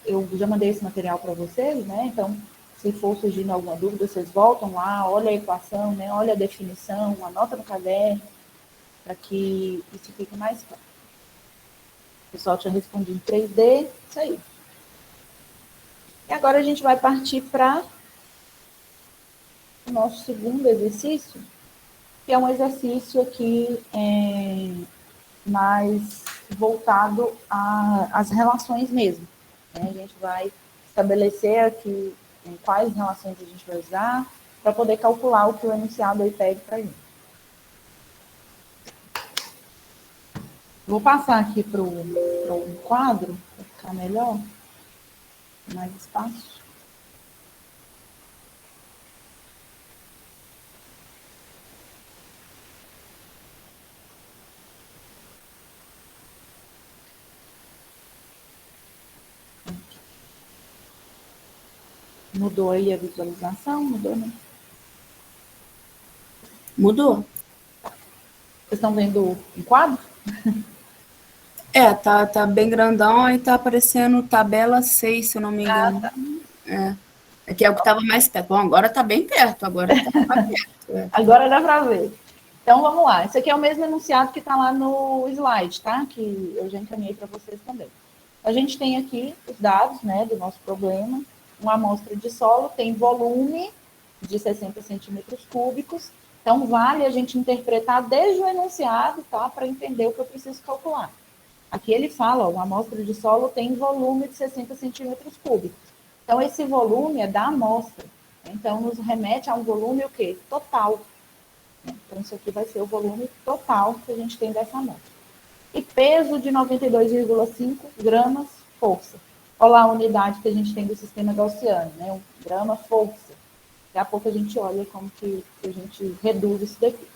Eu já mandei esse material para vocês, né? Então, se for surgindo alguma dúvida, vocês voltam lá, olha a equação, né? Olha a definição, anota no caderno, para que isso fique mais claro. O pessoal tinha respondido em 3D, isso aí. E agora a gente vai partir para o nosso segundo exercício, que é um exercício aqui mais voltado às relações mesmo. Né? A gente vai estabelecer aqui quais relações a gente vai usar para poder calcular o que o enunciado aí pede para a gente. Vou passar aqui para um quadro, para ficar melhor, mais espaço. Mudou aí a visualização? Mudou, né? Mudou. Vocês estão vendo um quadro? Tá bem grandão e tá aparecendo tabela 6, se eu não me engano. Tá. Aqui é o que estava mais perto. Bom, agora tá bem perto, agora tá perto. Agora dá para ver. Então, vamos lá. Esse aqui é o mesmo enunciado que está lá no slide, tá? Que eu já encaminhei para vocês também. A gente tem aqui os dados, né, do nosso problema. Uma amostra de solo tem volume de 60 centímetros cúbicos. Então, vale a gente interpretar desde o enunciado, tá? Para entender o que eu preciso calcular. Aqui ele fala, ó, uma amostra de solo tem volume de 60 centímetros cúbicos. Então, esse volume é da amostra. Então, nos remete a um volume o quê? Total. Então, isso aqui vai ser o volume total que a gente tem dessa amostra. E peso de 92,5 gramas força. Olha lá a unidade que a gente tem do sistema gaussiano, né? Um grama força. Daqui a pouco a gente olha como que a gente reduz isso daqui.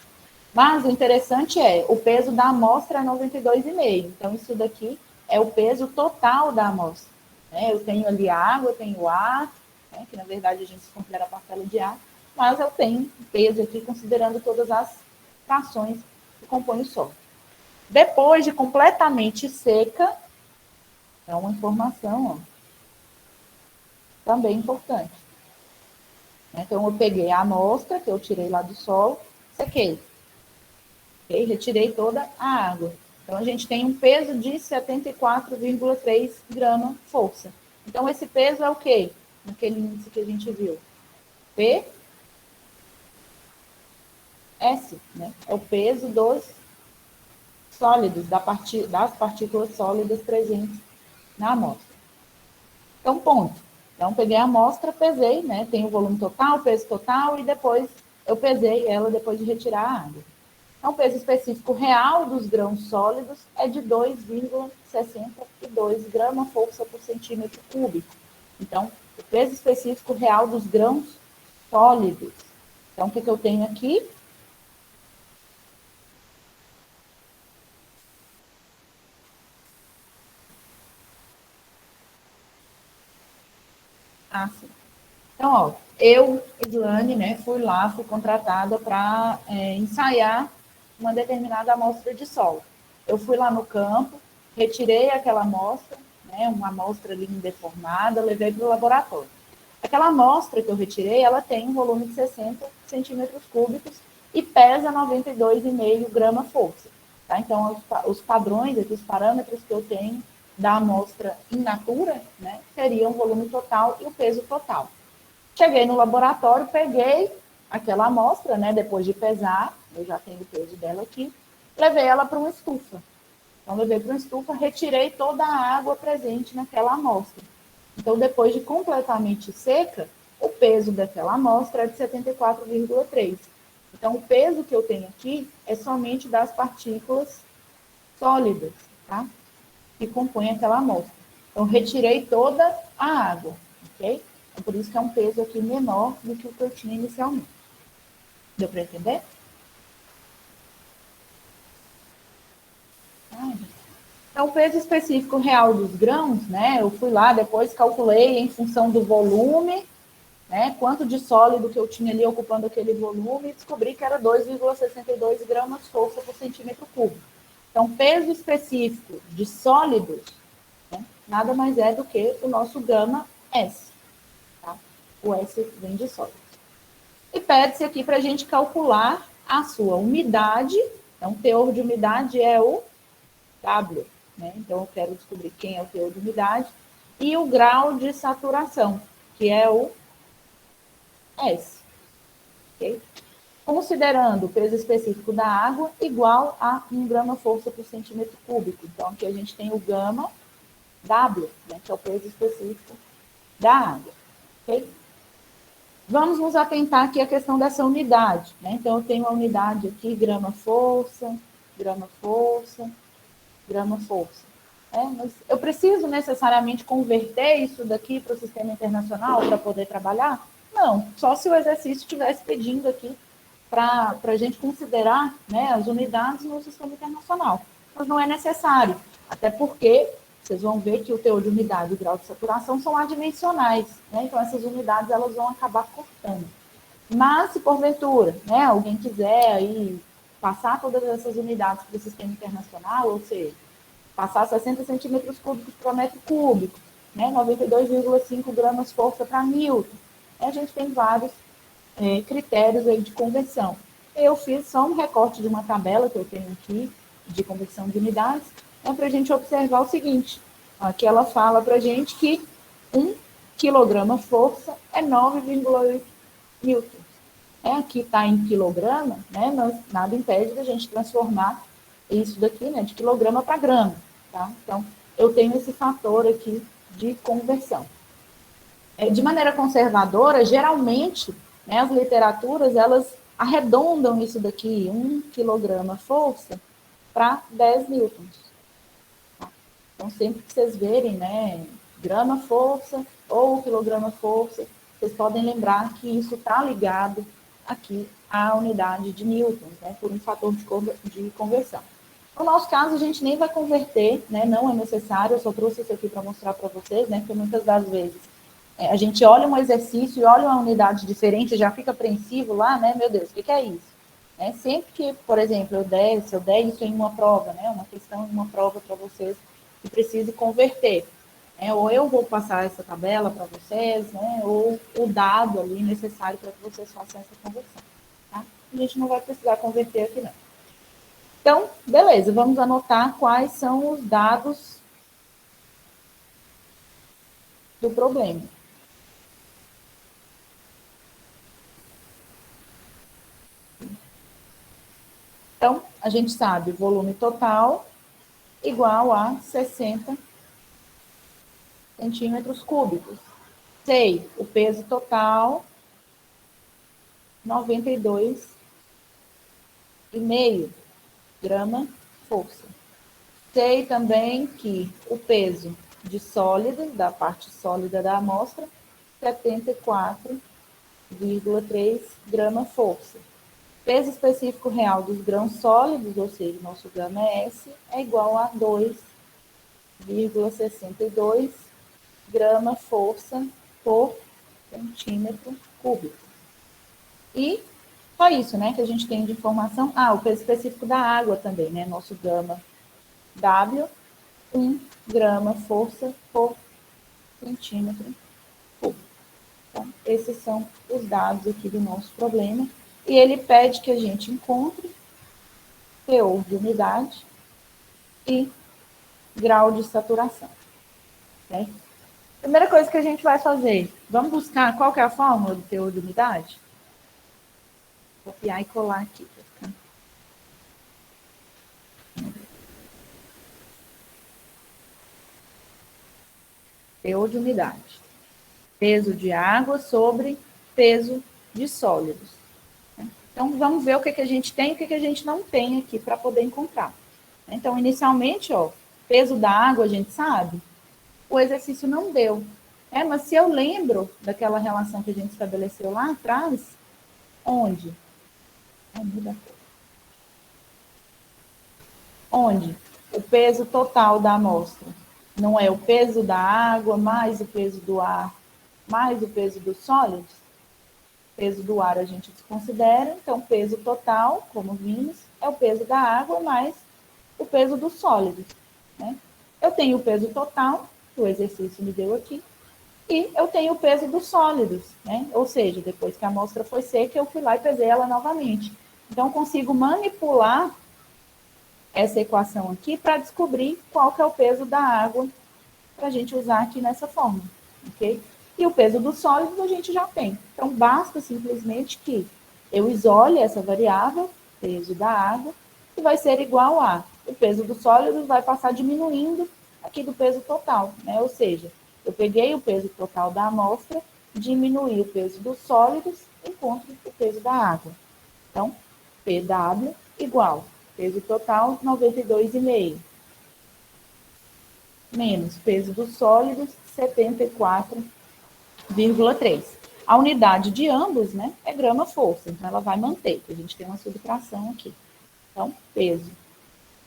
Mas o interessante é, o peso da amostra é 92,5. Então, isso daqui é o peso total da amostra. Né? Eu tenho ali água, eu tenho ar, né? Que na verdade a gente considera a parcela de ar, mas eu tenho peso aqui considerando todas as frações que compõem o solo. Depois de completamente seca, é uma informação, ó, também importante. Então, eu peguei a amostra que eu tirei lá do solo, sequei. Okay? Retirei toda a água. Então, a gente tem um peso de 74,3 gramas força. Então, esse peso é o quê? Naquele índice que a gente viu. P, S, né? É o peso dos sólidos, das partículas sólidas presentes na amostra. Então, ponto. Então, peguei a amostra, pesei, né? Tem o volume total, peso total, e depois eu pesei ela depois de retirar a água. Então, o peso específico real dos grãos sólidos é de 2,62 grama-força por centímetro cúbico. Então, o peso específico real dos grãos sólidos. Então, o que eu tenho aqui? Sim. Então, ó, eu, Islane, né, fui contratada para ensaiar uma determinada amostra de solo. Eu fui lá no campo, retirei aquela amostra, né, uma amostra ali indeformada, levei para o laboratório. Aquela amostra que eu retirei, ela tem um volume de 60 centímetros cúbicos e pesa 92,5 gramas força. Tá? Então, os padrões aqui, os parâmetros que eu tenho da amostra in natura, né, seriam o volume total e o peso total. Cheguei no laboratório, peguei aquela amostra, né, depois de pesar, eu já tenho o peso dela aqui, levei ela para uma estufa. Então, levei para uma estufa, retirei toda a água presente naquela amostra. Então, depois de completamente seca, o peso daquela amostra é de 74,3. Então, o peso que eu tenho aqui é somente das partículas sólidas, tá? Que compõem aquela amostra. Então, retirei toda a água, ok? É por isso que é um peso aqui menor do que o que eu tinha inicialmente. Deu para entender? Então, o peso específico real dos grãos, né? Eu fui lá, depois calculei em função do volume, né? Quanto de sólido que eu tinha ali ocupando aquele volume, e descobri que era 2,62 gramas força por centímetro cúbico. Então, peso específico de sólidos, né? Nada mais é do que o nosso gama S. Tá? O S vem de sólidos. E pede-se aqui para a gente calcular a sua umidade. Então, o teor de umidade é o W. Né? Então, eu quero descobrir quem é o teor de umidade. E o grau de saturação, que é o S. Okay? Considerando o peso específico da água igual a 1 grama força por centímetro cúbico. Então, aqui a gente tem o gama W, né, que é o peso específico da água. Okay? Vamos nos atentar aqui à questão dessa unidade. Né? Então, eu tenho a unidade aqui, grama-força, grama-força, grama-força. Mas eu preciso necessariamente converter isso daqui para o sistema internacional para poder trabalhar? Não, só se o exercício estivesse pedindo aqui para a gente considerar, né, as unidades no sistema internacional. Mas não é necessário, até porque vocês vão ver que o teor de umidade e o grau de saturação são adimensionais, né? Então essas unidades elas vão acabar cortando. Mas se porventura, né, alguém quiser aí passar todas essas unidades para o sistema internacional, ou seja, passar 60 centímetros cúbicos para metro cúbico, né, 92,5 gramas força para Newton, a gente tem vários critérios aí de conversão. Eu fiz só um recorte de uma tabela que eu tenho aqui, de conversão de unidades, para a gente observar o seguinte. Aqui ela fala para a gente que 1 quilograma força é 9,8 newtons. Aqui está em quilograma, né, mas nada impede da gente transformar isso daqui, né, de quilograma para grama. Tá? Então, eu tenho esse fator aqui de conversão. De maneira conservadora, geralmente, né, as literaturas, elas arredondam isso daqui, 1 quilograma força, para 10 newtons. Tá? Então, sempre que vocês verem, né, grama força ou quilograma força, vocês podem lembrar que isso está ligado aqui à unidade de newtons, né, por um fator de conversão. No nosso caso, a gente nem vai converter, né, não é necessário, eu só trouxe isso aqui para mostrar para vocês, né, porque muitas das vezes a gente olha um exercício e olha uma unidade diferente, já fica apreensivo lá, né, meu Deus, o que é isso? Sempre que, por exemplo, se eu der isso em uma prova, né, uma questão em uma prova para vocês, que precise converter, ou eu vou passar essa tabela para vocês, né, ou o dado ali necessário para que vocês façam essa conversão. Tá? A gente não vai precisar converter aqui, não. Então, beleza, vamos anotar quais são os dados do problema. Então, a gente sabe o volume total igual a 60 centímetros cúbicos. Sei o peso total, 92,5 grama força. Sei também que o peso de sólidos, da parte sólida da amostra, 74,3 grama força. Peso específico real dos grãos sólidos, ou seja, nosso gama S, é igual a 2,62 grama força por centímetro cúbico. E só isso, né, que a gente tem de informação. O peso específico da água também, né, nosso gama W, 1 grama força por centímetro cúbico. Então, esses são os dados aqui do nosso problema. E ele pede que a gente encontre teor de umidade e grau de saturação. Certo? Primeira coisa que a gente vai fazer, vamos buscar qual que é a fórmula do teor de umidade? Vou copiar e colar aqui. Teor de umidade. Peso de água sobre peso de sólidos. Então, vamos ver o que a gente tem e o que a gente não tem aqui para poder encontrar. Então, inicialmente, peso da água, a gente sabe, o exercício não deu. Mas se eu lembro daquela relação que a gente estabeleceu lá atrás, onde? Onde o peso total da amostra não é o peso da água mais o peso do ar mais o peso dos sólidos? Peso do ar a gente desconsidera, então peso total, como vimos, é o peso da água mais o peso dos sólidos. Né? Eu tenho o peso total, que o exercício me deu aqui, e eu tenho o peso dos sólidos, né? Ou seja, depois que a amostra foi seca, eu fui lá e pesei ela novamente. Então, eu consigo manipular essa equação aqui para descobrir qual que é o peso da água para a gente usar aqui nessa forma, ok? E o peso dos sólidos a gente já tem. Então, basta simplesmente que eu isole essa variável, peso da água, que vai ser igual a o peso dos sólidos vai passar diminuindo aqui do peso total, né? Ou seja, eu peguei o peso total da amostra, diminui o peso dos sólidos, encontro o peso da água. Então, PW igual peso total 92,5 menos peso dos sólidos 74,3. A unidade de ambos, né, é grama-força, então ela vai manter, a gente tem uma subtração aqui. Então, peso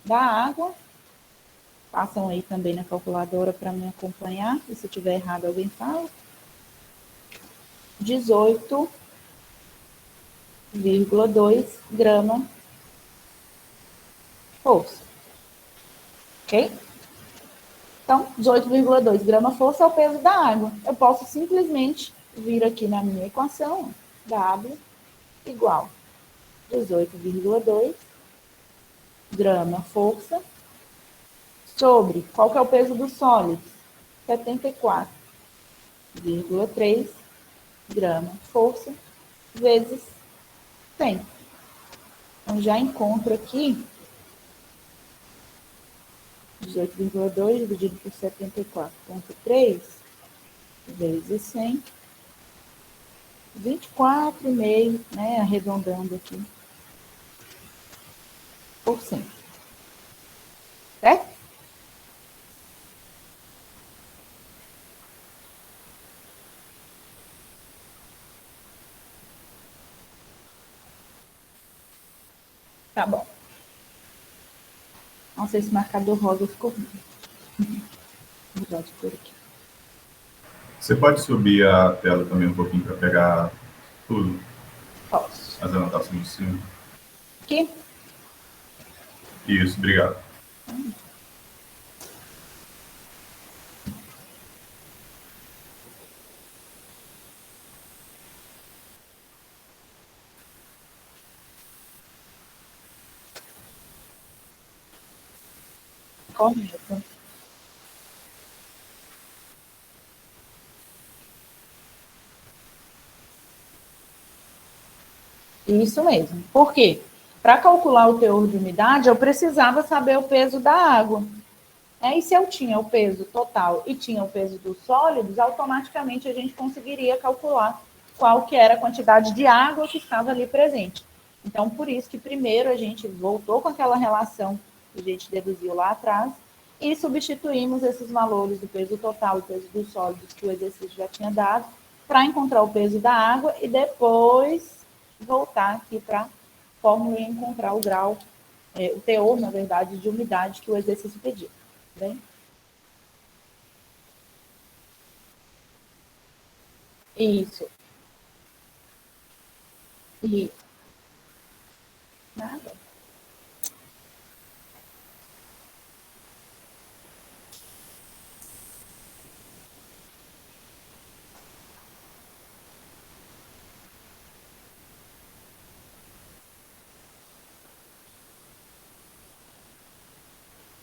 da água, passam aí também na calculadora para me acompanhar, e se tiver errado alguém fala. 18,2 grama força. Ok? Então, 18,2 grama força é o peso da água. Eu posso simplesmente vir aqui na minha equação, W igual 18,2 grama força sobre, qual que é o peso dos sólidos? 74,3 grama força vezes 100. Então, já encontro aqui 18,2 dividido por 74,3 vezes 100, 24,5, né, arredondando aqui, por cento. Certo? Tá bom. Não sei se o marcador rosa ficou ruim. Vou botar por aqui. Você pode subir a tela também um pouquinho para pegar tudo? Posso. As anotações de cima. Aqui? Isso, obrigado. Correto. Isso mesmo. Por quê? Para calcular o teor de umidade, eu precisava saber o peso da água. E se eu tinha o peso total e tinha o peso dos sólidos, automaticamente a gente conseguiria calcular qual que era a quantidade de água que estava ali presente. Então, por isso que primeiro a gente voltou com aquela relação que a gente deduziu lá atrás e substituímos esses valores do peso total e peso dos sólidos que o exercício já tinha dado para encontrar o peso da água e depois voltar aqui para a fórmula e encontrar o grau, o teor, na verdade, de umidade que o exercício pediu. Bem? Isso. E nada.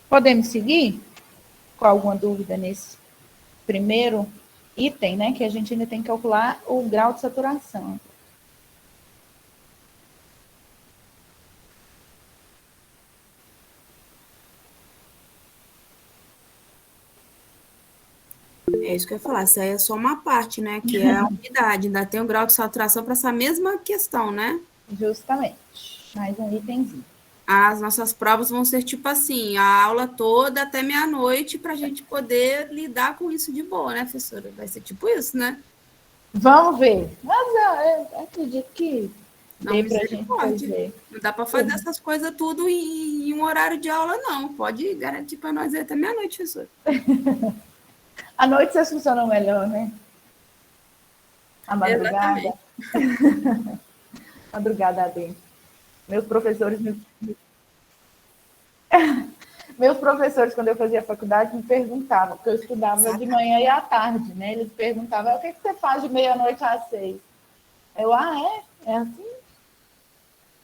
Podemos seguir? Com alguma dúvida nesse primeiro item, né? Que a gente ainda tem que calcular o grau de saturação. É isso que eu ia falar, isso aí é só uma parte, né? Que é a umidade, ainda tem o grau de saturação para essa mesma questão, né? Justamente. Mais um itemzinho. As nossas provas vão ser tipo assim, a aula toda até meia-noite para a gente poder lidar com isso de boa, né, professora? Vai ser tipo isso, né? Vamos ver. Mas eu acredito que Não, dê para a gente misericórdia. fazer. Não dá para fazer essas coisas tudo em um horário de aula, não. Pode garantir para nós aí até meia-noite, professora. À noite vocês funcionam melhor, né? A madrugada. Exatamente. Madrugada dentro. Meus professores Meus professores, quando eu fazia faculdade, me perguntavam, porque eu estudava de manhã e à tarde, né? Eles perguntavam, o que você faz de meia-noite às 6? Eu, é? É assim?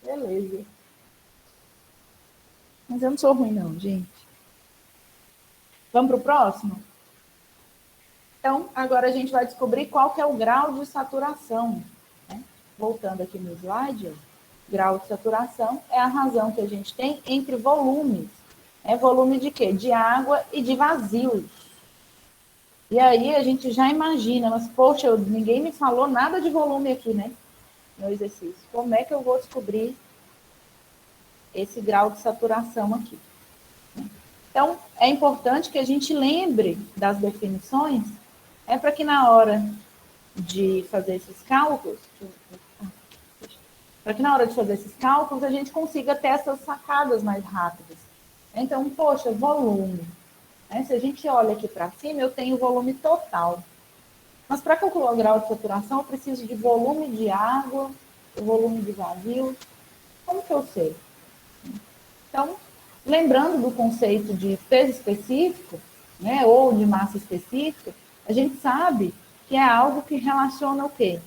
Beleza. Mas eu não sou ruim, não, gente. Vamos para o próximo? Então, agora a gente vai descobrir qual que é o grau de saturação. Né? Voltando aqui no slide, ó, grau de saturação é a razão que a gente tem entre volumes. É volume de quê? De água e de vazios. E aí a gente já imagina, mas poxa, ninguém me falou nada de volume aqui, né? No exercício. Como é que eu vou descobrir esse grau de saturação aqui? Então, é importante que a gente lembre das definições, para que na hora de fazer esses cálculos, a gente consiga ter essas sacadas mais rápidas. Então, poxa, volume. Se a gente olha aqui para cima, eu tenho o volume total. Mas para calcular o grau de saturação, eu preciso de volume de água, o volume de vazio. Como que eu sei? Então, lembrando do conceito de peso específico, né, ou de massa específica, a gente sabe que é algo que relaciona o quê?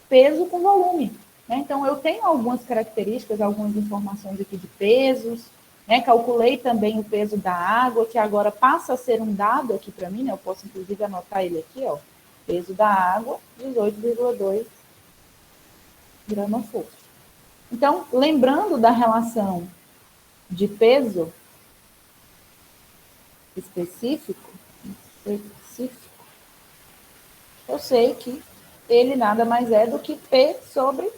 Peso com volume. né? Então, eu tenho algumas características, algumas informações aqui de pesos, né? Calculei também o peso da água, que agora passa a ser um dado aqui para mim, né? Eu posso, inclusive, anotar ele aqui, ó. Peso da água, 18,2 grama-força. Então, lembrando da relação de peso específico, eu sei que ele nada mais é do que P sobre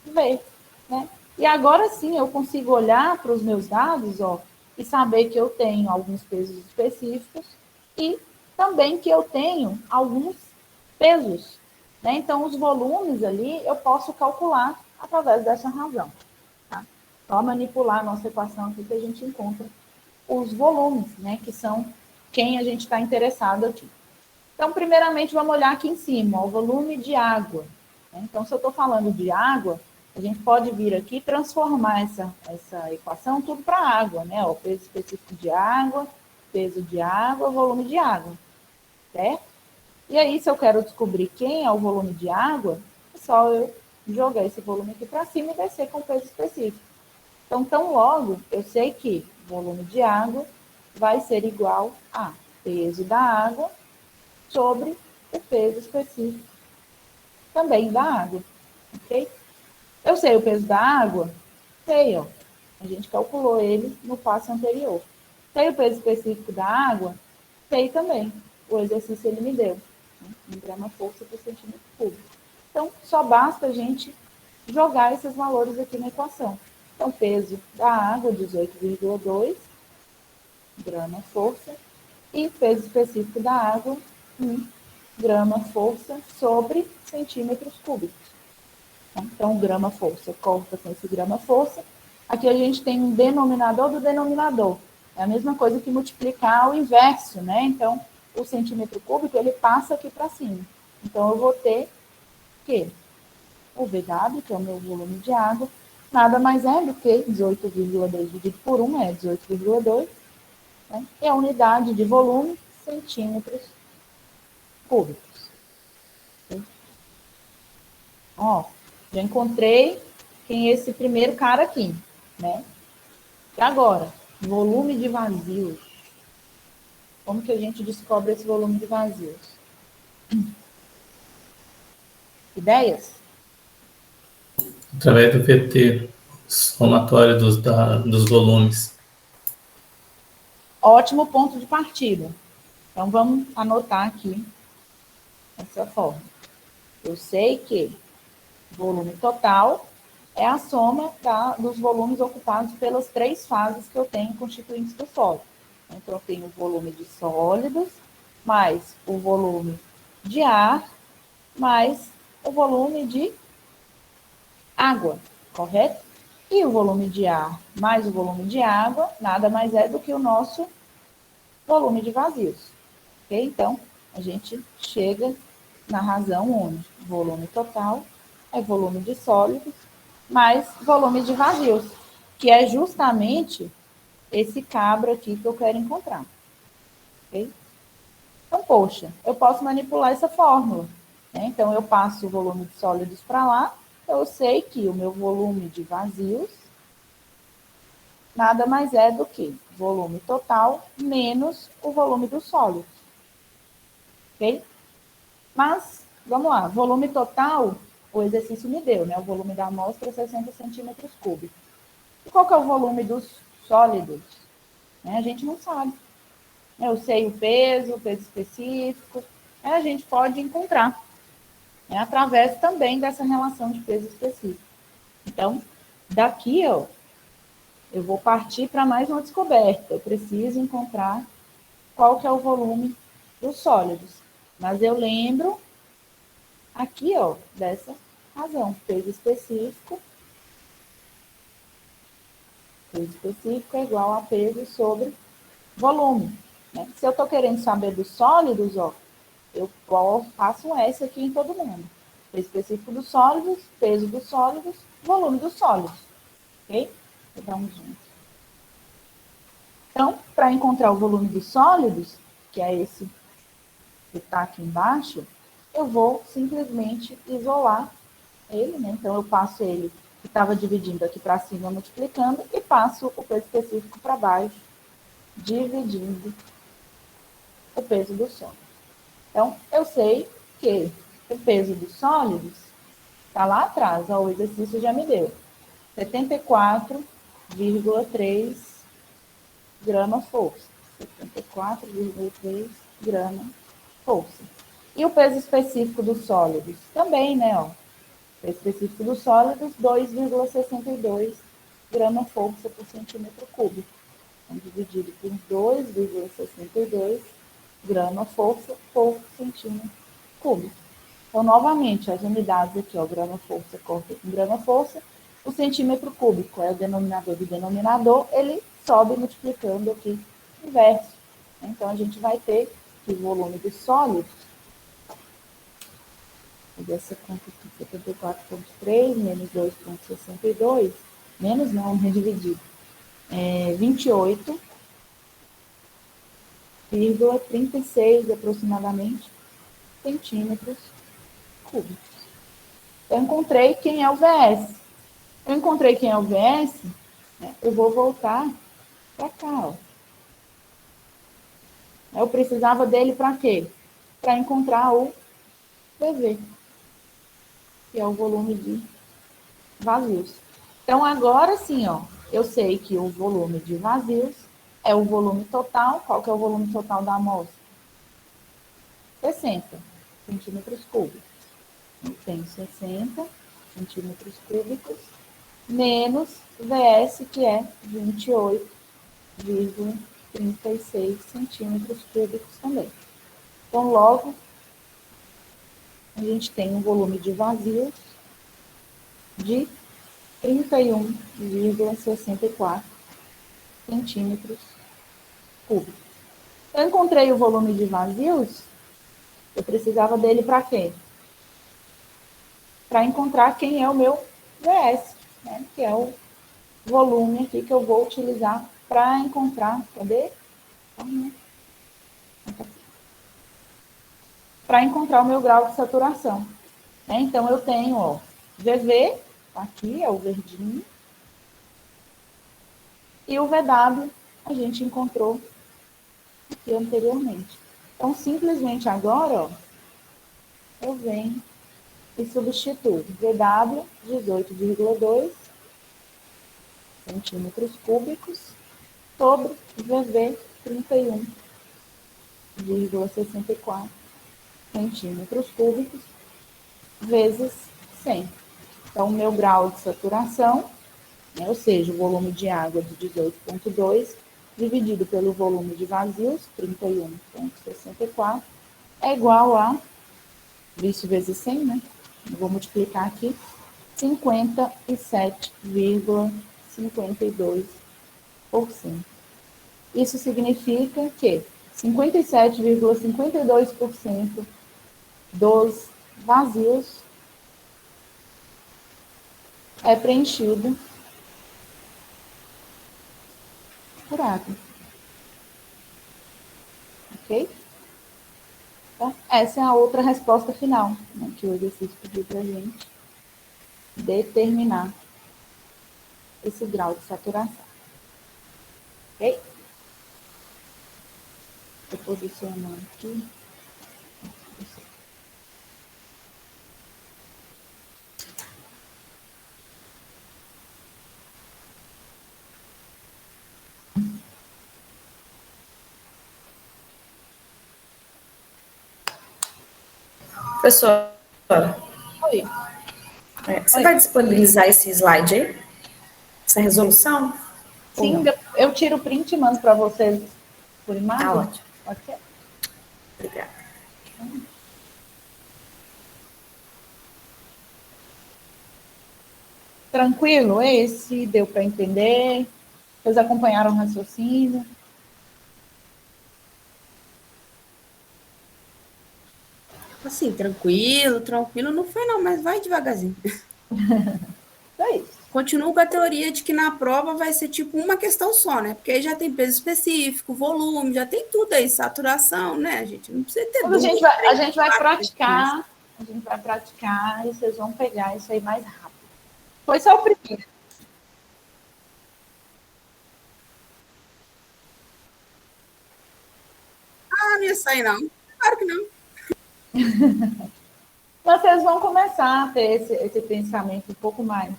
V, né? E agora sim eu consigo olhar para os meus dados, ó, e saber que eu tenho alguns pesos específicos e também que eu tenho alguns pesos, né? Então, os volumes ali eu posso calcular através dessa razão, tá? Só manipular a nossa equação aqui que a gente encontra os volumes, né? Que são quem a gente está interessado aqui. Então, primeiramente, vamos olhar aqui em cima, o volume de água, né? Então, se eu estou falando de água, a gente pode vir aqui e transformar essa equação tudo para água, né? O peso específico de água, peso de água, volume de água, certo? E aí, se eu quero descobrir quem é o volume de água, é só eu jogar esse volume aqui para cima e descer com o peso específico. Então, tão logo, eu sei que o volume de água vai ser igual a peso da água sobre o peso específico também da água, ok? Eu sei o peso da água? Sei, ó. A gente calculou ele no passo anterior. Sei o peso específico da água? Sei também. O exercício ele me deu, né? 1 grama-força por centímetro cúbico. Então, só basta a gente jogar esses valores aqui na equação. Então, peso da água, 18,2 grama-força, e peso específico da água, 1 grama-força sobre centímetros cúbicos. Então, grama-força corta com esse grama-força. Aqui a gente tem um denominador do denominador. É a mesma coisa que multiplicar o inverso, né? Então, o centímetro cúbico, ele passa aqui para cima. Então, eu vou ter que o VW, que é o meu volume de água, nada mais é do que 18,2 dividido por 1, é 18,2, né? E a unidade de volume, centímetros cúbicos. Ó, já encontrei quem é esse primeiro cara aqui, né? E agora, volume de vazios. Como que a gente descobre esse volume de vazios? Ideias? Através do VT, somatório dos volumes. Ótimo ponto de partida. Então, vamos anotar aqui essa forma. Eu sei que volume total é a soma dos volumes ocupados pelas 3 fases que eu tenho constituintes do sólido. Então, eu tenho o volume de sólidos, mais o volume de ar, mais o volume de água, correto? E o volume de ar mais o volume de água, nada mais é do que o nosso volume de vazios. Ok? Então, a gente chega na razão onde volume total é volume de sólidos mais volume de vazios, que é justamente esse cabra aqui que eu quero encontrar. Ok? Então, poxa, eu posso manipular essa fórmula, né? Então, eu passo o volume de sólidos para lá, eu sei que o meu volume de vazios nada mais é do que volume total menos o volume dos sólidos. Ok? Mas, vamos lá, volume total, o exercício me deu, né? O volume da amostra é 60 centímetros cúbicos. E qual que é o volume dos sólidos? Né? A gente não sabe. Eu sei o peso específico, né? A gente pode encontrar, né? Através também dessa relação de peso específico. Então, daqui, ó, eu vou partir para mais uma descoberta. Eu preciso encontrar qual que é o volume dos sólidos. Mas eu lembro aqui, ó, dessa razão. Peso específico é igual a peso sobre volume, né? Se eu estou querendo saber dos sólidos, ó, eu faço um S aqui em todo mundo. Peso específico dos sólidos, peso dos sólidos, volume dos sólidos. Ok? Vou dar um zoom. Então, para encontrar o volume dos sólidos, que é esse que está aqui embaixo, eu vou simplesmente isolar ele, né? Então, eu passo ele que estava dividindo aqui para cima, multiplicando, e passo o peso específico para baixo, dividindo o peso dos sólidos. Então, eu sei que o peso dos sólidos está lá atrás, ó, o exercício já me deu 74,3 grama-força. 74,3 grama-força. E o peso específico dos sólidos? Também, né? Ó, o peso específico dos sólidos, 2,62 grama-força por centímetro cúbico. Então, dividido por 2,62 grama-força por centímetro cúbico. Então, novamente, as unidades aqui, ó, grama-força corta com grama-força, o centímetro cúbico é o denominador do denominador, ele sobe multiplicando aqui inverso. Então, a gente vai ter que o volume dos sólidos, essa conta aqui, 74,3 menos 2,62, menos não, dividido, 28,36 aproximadamente centímetros cúbicos. Eu encontrei quem é o VS. Eu encontrei quem é o VS, né? Eu vou voltar para cá, ó. Eu precisava dele para quê? Para encontrar o PV, que é o volume de vazios. Então, agora sim, ó, eu sei que o volume de vazios é o volume total. Qual que é o volume total da amostra? 60 centímetros cúbicos. Eu tenho 60 centímetros cúbicos menos VS, que é 28,36 centímetros cúbicos também. Então, logo, a gente tem um volume de vazios de 31,64 centímetros cúbicos. Eu encontrei o volume de vazios, eu precisava dele para quê? Para encontrar quem é o meu VS, né? Que é o volume aqui que eu vou utilizar para encontrar, cadê? Para encontrar o meu grau de saturação. Né? Então, eu tenho, ó, VV, aqui é o verdinho, e o VW a gente encontrou aqui anteriormente. Então, simplesmente agora, ó, eu venho e substituo VW 18,2 centímetros cúbicos sobre VV 31,64 centímetros cúbicos vezes 100. Então, o meu grau de saturação, né, ou seja, o volume de água de 18,2 dividido pelo volume de vazios, 31,64, é igual a, isso vezes 100, né? Eu vou multiplicar aqui, 57,52%. Isso significa que 57,52% dos vazios é preenchido por água. Ok? Então, essa é a outra resposta final, né, que o exercício pediu para a gente determinar esse grau de saturação. Ok? Estou posicionando aqui. Professora, Oi. você vai disponibilizar esse slide aí? Essa resolução? Sim, eu tiro o print e mando para vocês por imagem. Tá ótimo. Pode ser? Obrigada. Tranquilo? Esse deu para entender? Vocês acompanharam o raciocínio? Assim, tranquilo não foi não, mas vai devagarzinho. É isso. Continuo com a teoria de que na prova vai ser tipo uma questão só, né? Porque aí já tem peso específico, volume, já tem tudo aí, saturação, né, gente? Não precisa ter Quando a gente vai praticar a gente vai praticar e vocês vão pegar isso aí mais rápido. Foi só o primeiro. Ah, não ia sair, não. Claro que não. Vocês vão começar a ter esse pensamento um pouco mais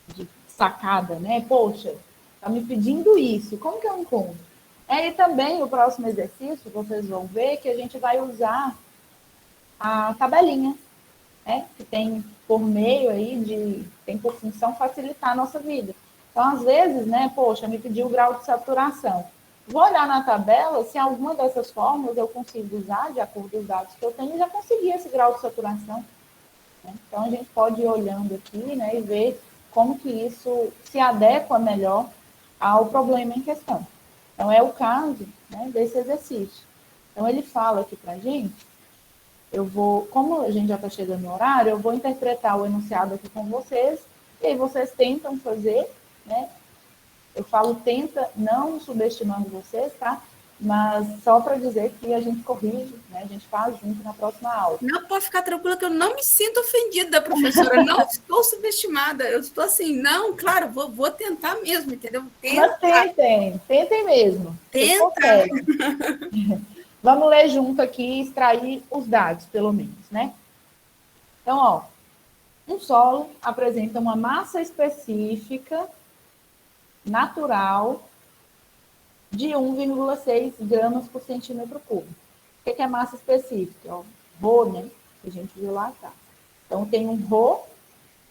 de sacada, né? Poxa, tá me pedindo isso, como que eu encontro? E também o próximo exercício, vocês vão ver que a gente vai usar a tabelinha, né? Que tem por meio aí tem por função facilitar a nossa vida. Então, às vezes, né? Poxa, me pediu o grau de saturação. Vou olhar na tabela se alguma dessas fórmulas eu consigo usar de acordo com os dados que eu tenho e já consegui esse grau de saturação. Né? Então, a gente pode ir olhando aqui, né? E ver como que isso se adequa melhor ao problema em questão. Então, é o caso, né, desse exercício. Então, ele fala aqui para a gente, como a gente já está chegando no horário, eu vou interpretar o enunciado aqui com vocês, e aí vocês tentam fazer, né? Eu falo tenta, não subestimando vocês, tá? Mas só para dizer que a gente corrige, né? A gente faz junto na próxima aula. Não, pode ficar tranquila que eu não me sinto ofendida, professora. Não estou subestimada. Eu estou assim, não, claro, vou tentar mesmo, entendeu? Mas tentem mesmo. Tenta. Vamos ler junto aqui e extrair os dados, pelo menos, né? Então, ó, um solo apresenta uma massa específica natural de 1,6 gramas por centímetro cúbico. O que é massa específica? Ó, Rho, né? Que a gente viu lá atrás. Então, tem um Rho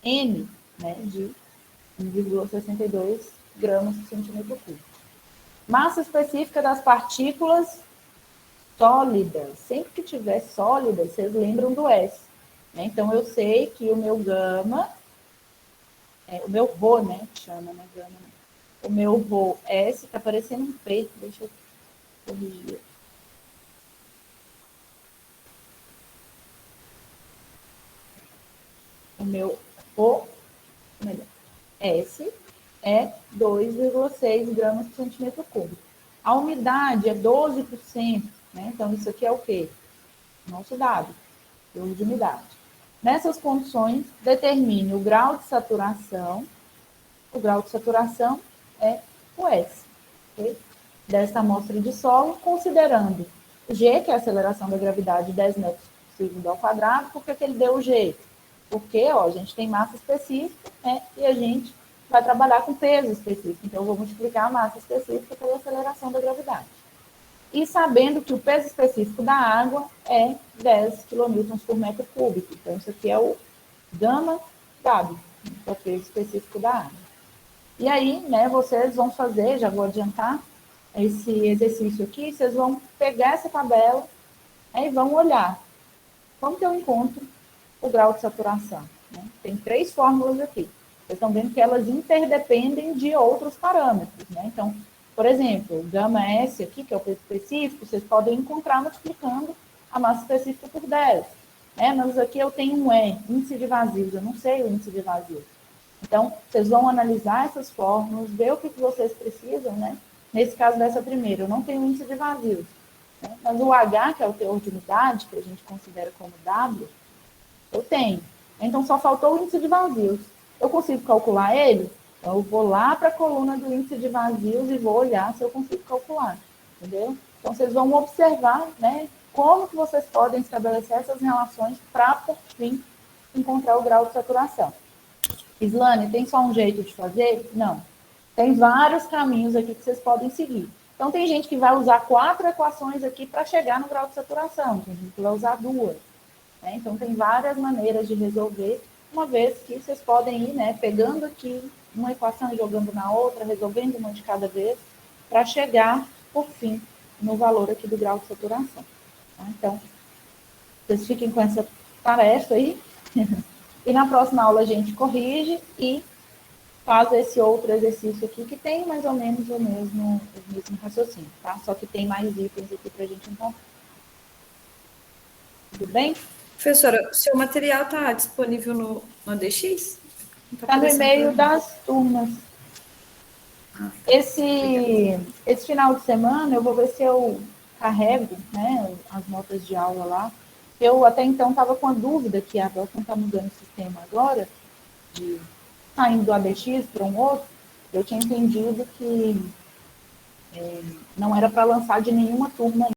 N, né? De 1,62 gramas por centímetro cúbico. Massa específica das partículas sólidas. Sempre que tiver sólida, vocês lembram do S. Né? Então, eu sei que o meu gama, o meu Rho, né? Chama, né? Gama, né? O meu Rho S está parecendo um P. Deixa eu corrigir. O meu Rho S é 2,6 gramas por centímetro cúbico. A umidade é 12%, né? Então, isso aqui é o quê? Nosso dado, teor de umidade. Nessas condições, determine o grau de saturação. O grau de saturação é o S, okay? Desta amostra de solo, considerando G, que é a aceleração da gravidade, 10 metros por segundo ao quadrado. Por que ele deu o G? Porque a gente tem massa específica, né? E a gente vai trabalhar com peso específico. Então, eu vou multiplicar a massa específica pela aceleração da gravidade. E sabendo que o peso específico da água é 10 kN por metro cúbico. Então, isso aqui é o gama W, que é o peso específico da água. E aí, né, vocês vão fazer, já vou adiantar, esse exercício aqui, vocês vão pegar essa tabela, né, e vão olhar como que eu encontro o grau de saturação. Né? Tem 3 fórmulas aqui. Vocês estão vendo que elas interdependem de outros parâmetros. Né? Então, por exemplo, o gama S aqui, que é o peso específico, vocês podem encontrar multiplicando a massa específica por 10. Né? Mas aqui eu tenho um E, índice de vazios, eu não sei o índice de vazios. Então, vocês vão analisar essas fórmulas, ver o que vocês precisam, né? Nesse caso dessa primeira, eu não tenho índice de vazios. Né? Mas o H, que é o teor de umidade, que a gente considera como W, eu tenho. Então, só faltou o índice de vazios. Eu consigo calcular ele? Então, eu vou lá para a coluna do índice de vazios e vou olhar se eu consigo calcular. Entendeu? Então, vocês vão observar, né, como que vocês podem estabelecer essas relações para, por fim, encontrar o grau de saturação. Islane, tem só um jeito de fazer? Não. Tem vários caminhos aqui que vocês podem seguir. Então, tem gente que vai usar 4 equações aqui para chegar no grau de saturação. Tem gente que vai usar 2. Né? Então, tem várias maneiras de resolver, uma vez que vocês podem ir, né, pegando aqui uma equação e jogando na outra, resolvendo uma de cada vez, para chegar, por fim, no valor aqui do grau de saturação. Tá? Então, vocês fiquem com essa tarefa aí. E na próxima aula a gente corrige e faz esse outro exercício aqui, que tem mais ou menos o mesmo raciocínio, tá? Só que tem mais itens aqui para a gente encontrar. Tudo bem? Professora, o seu material está disponível no ADX? Está no e-mail das turmas. Esse final de semana eu vou ver se eu carrego, né, as notas de aula lá. eu até então estava com a dúvida que a Velcom está mudando o sistema agora, de saindo do ADX para um outro, eu tinha entendido que não era para lançar de nenhuma turma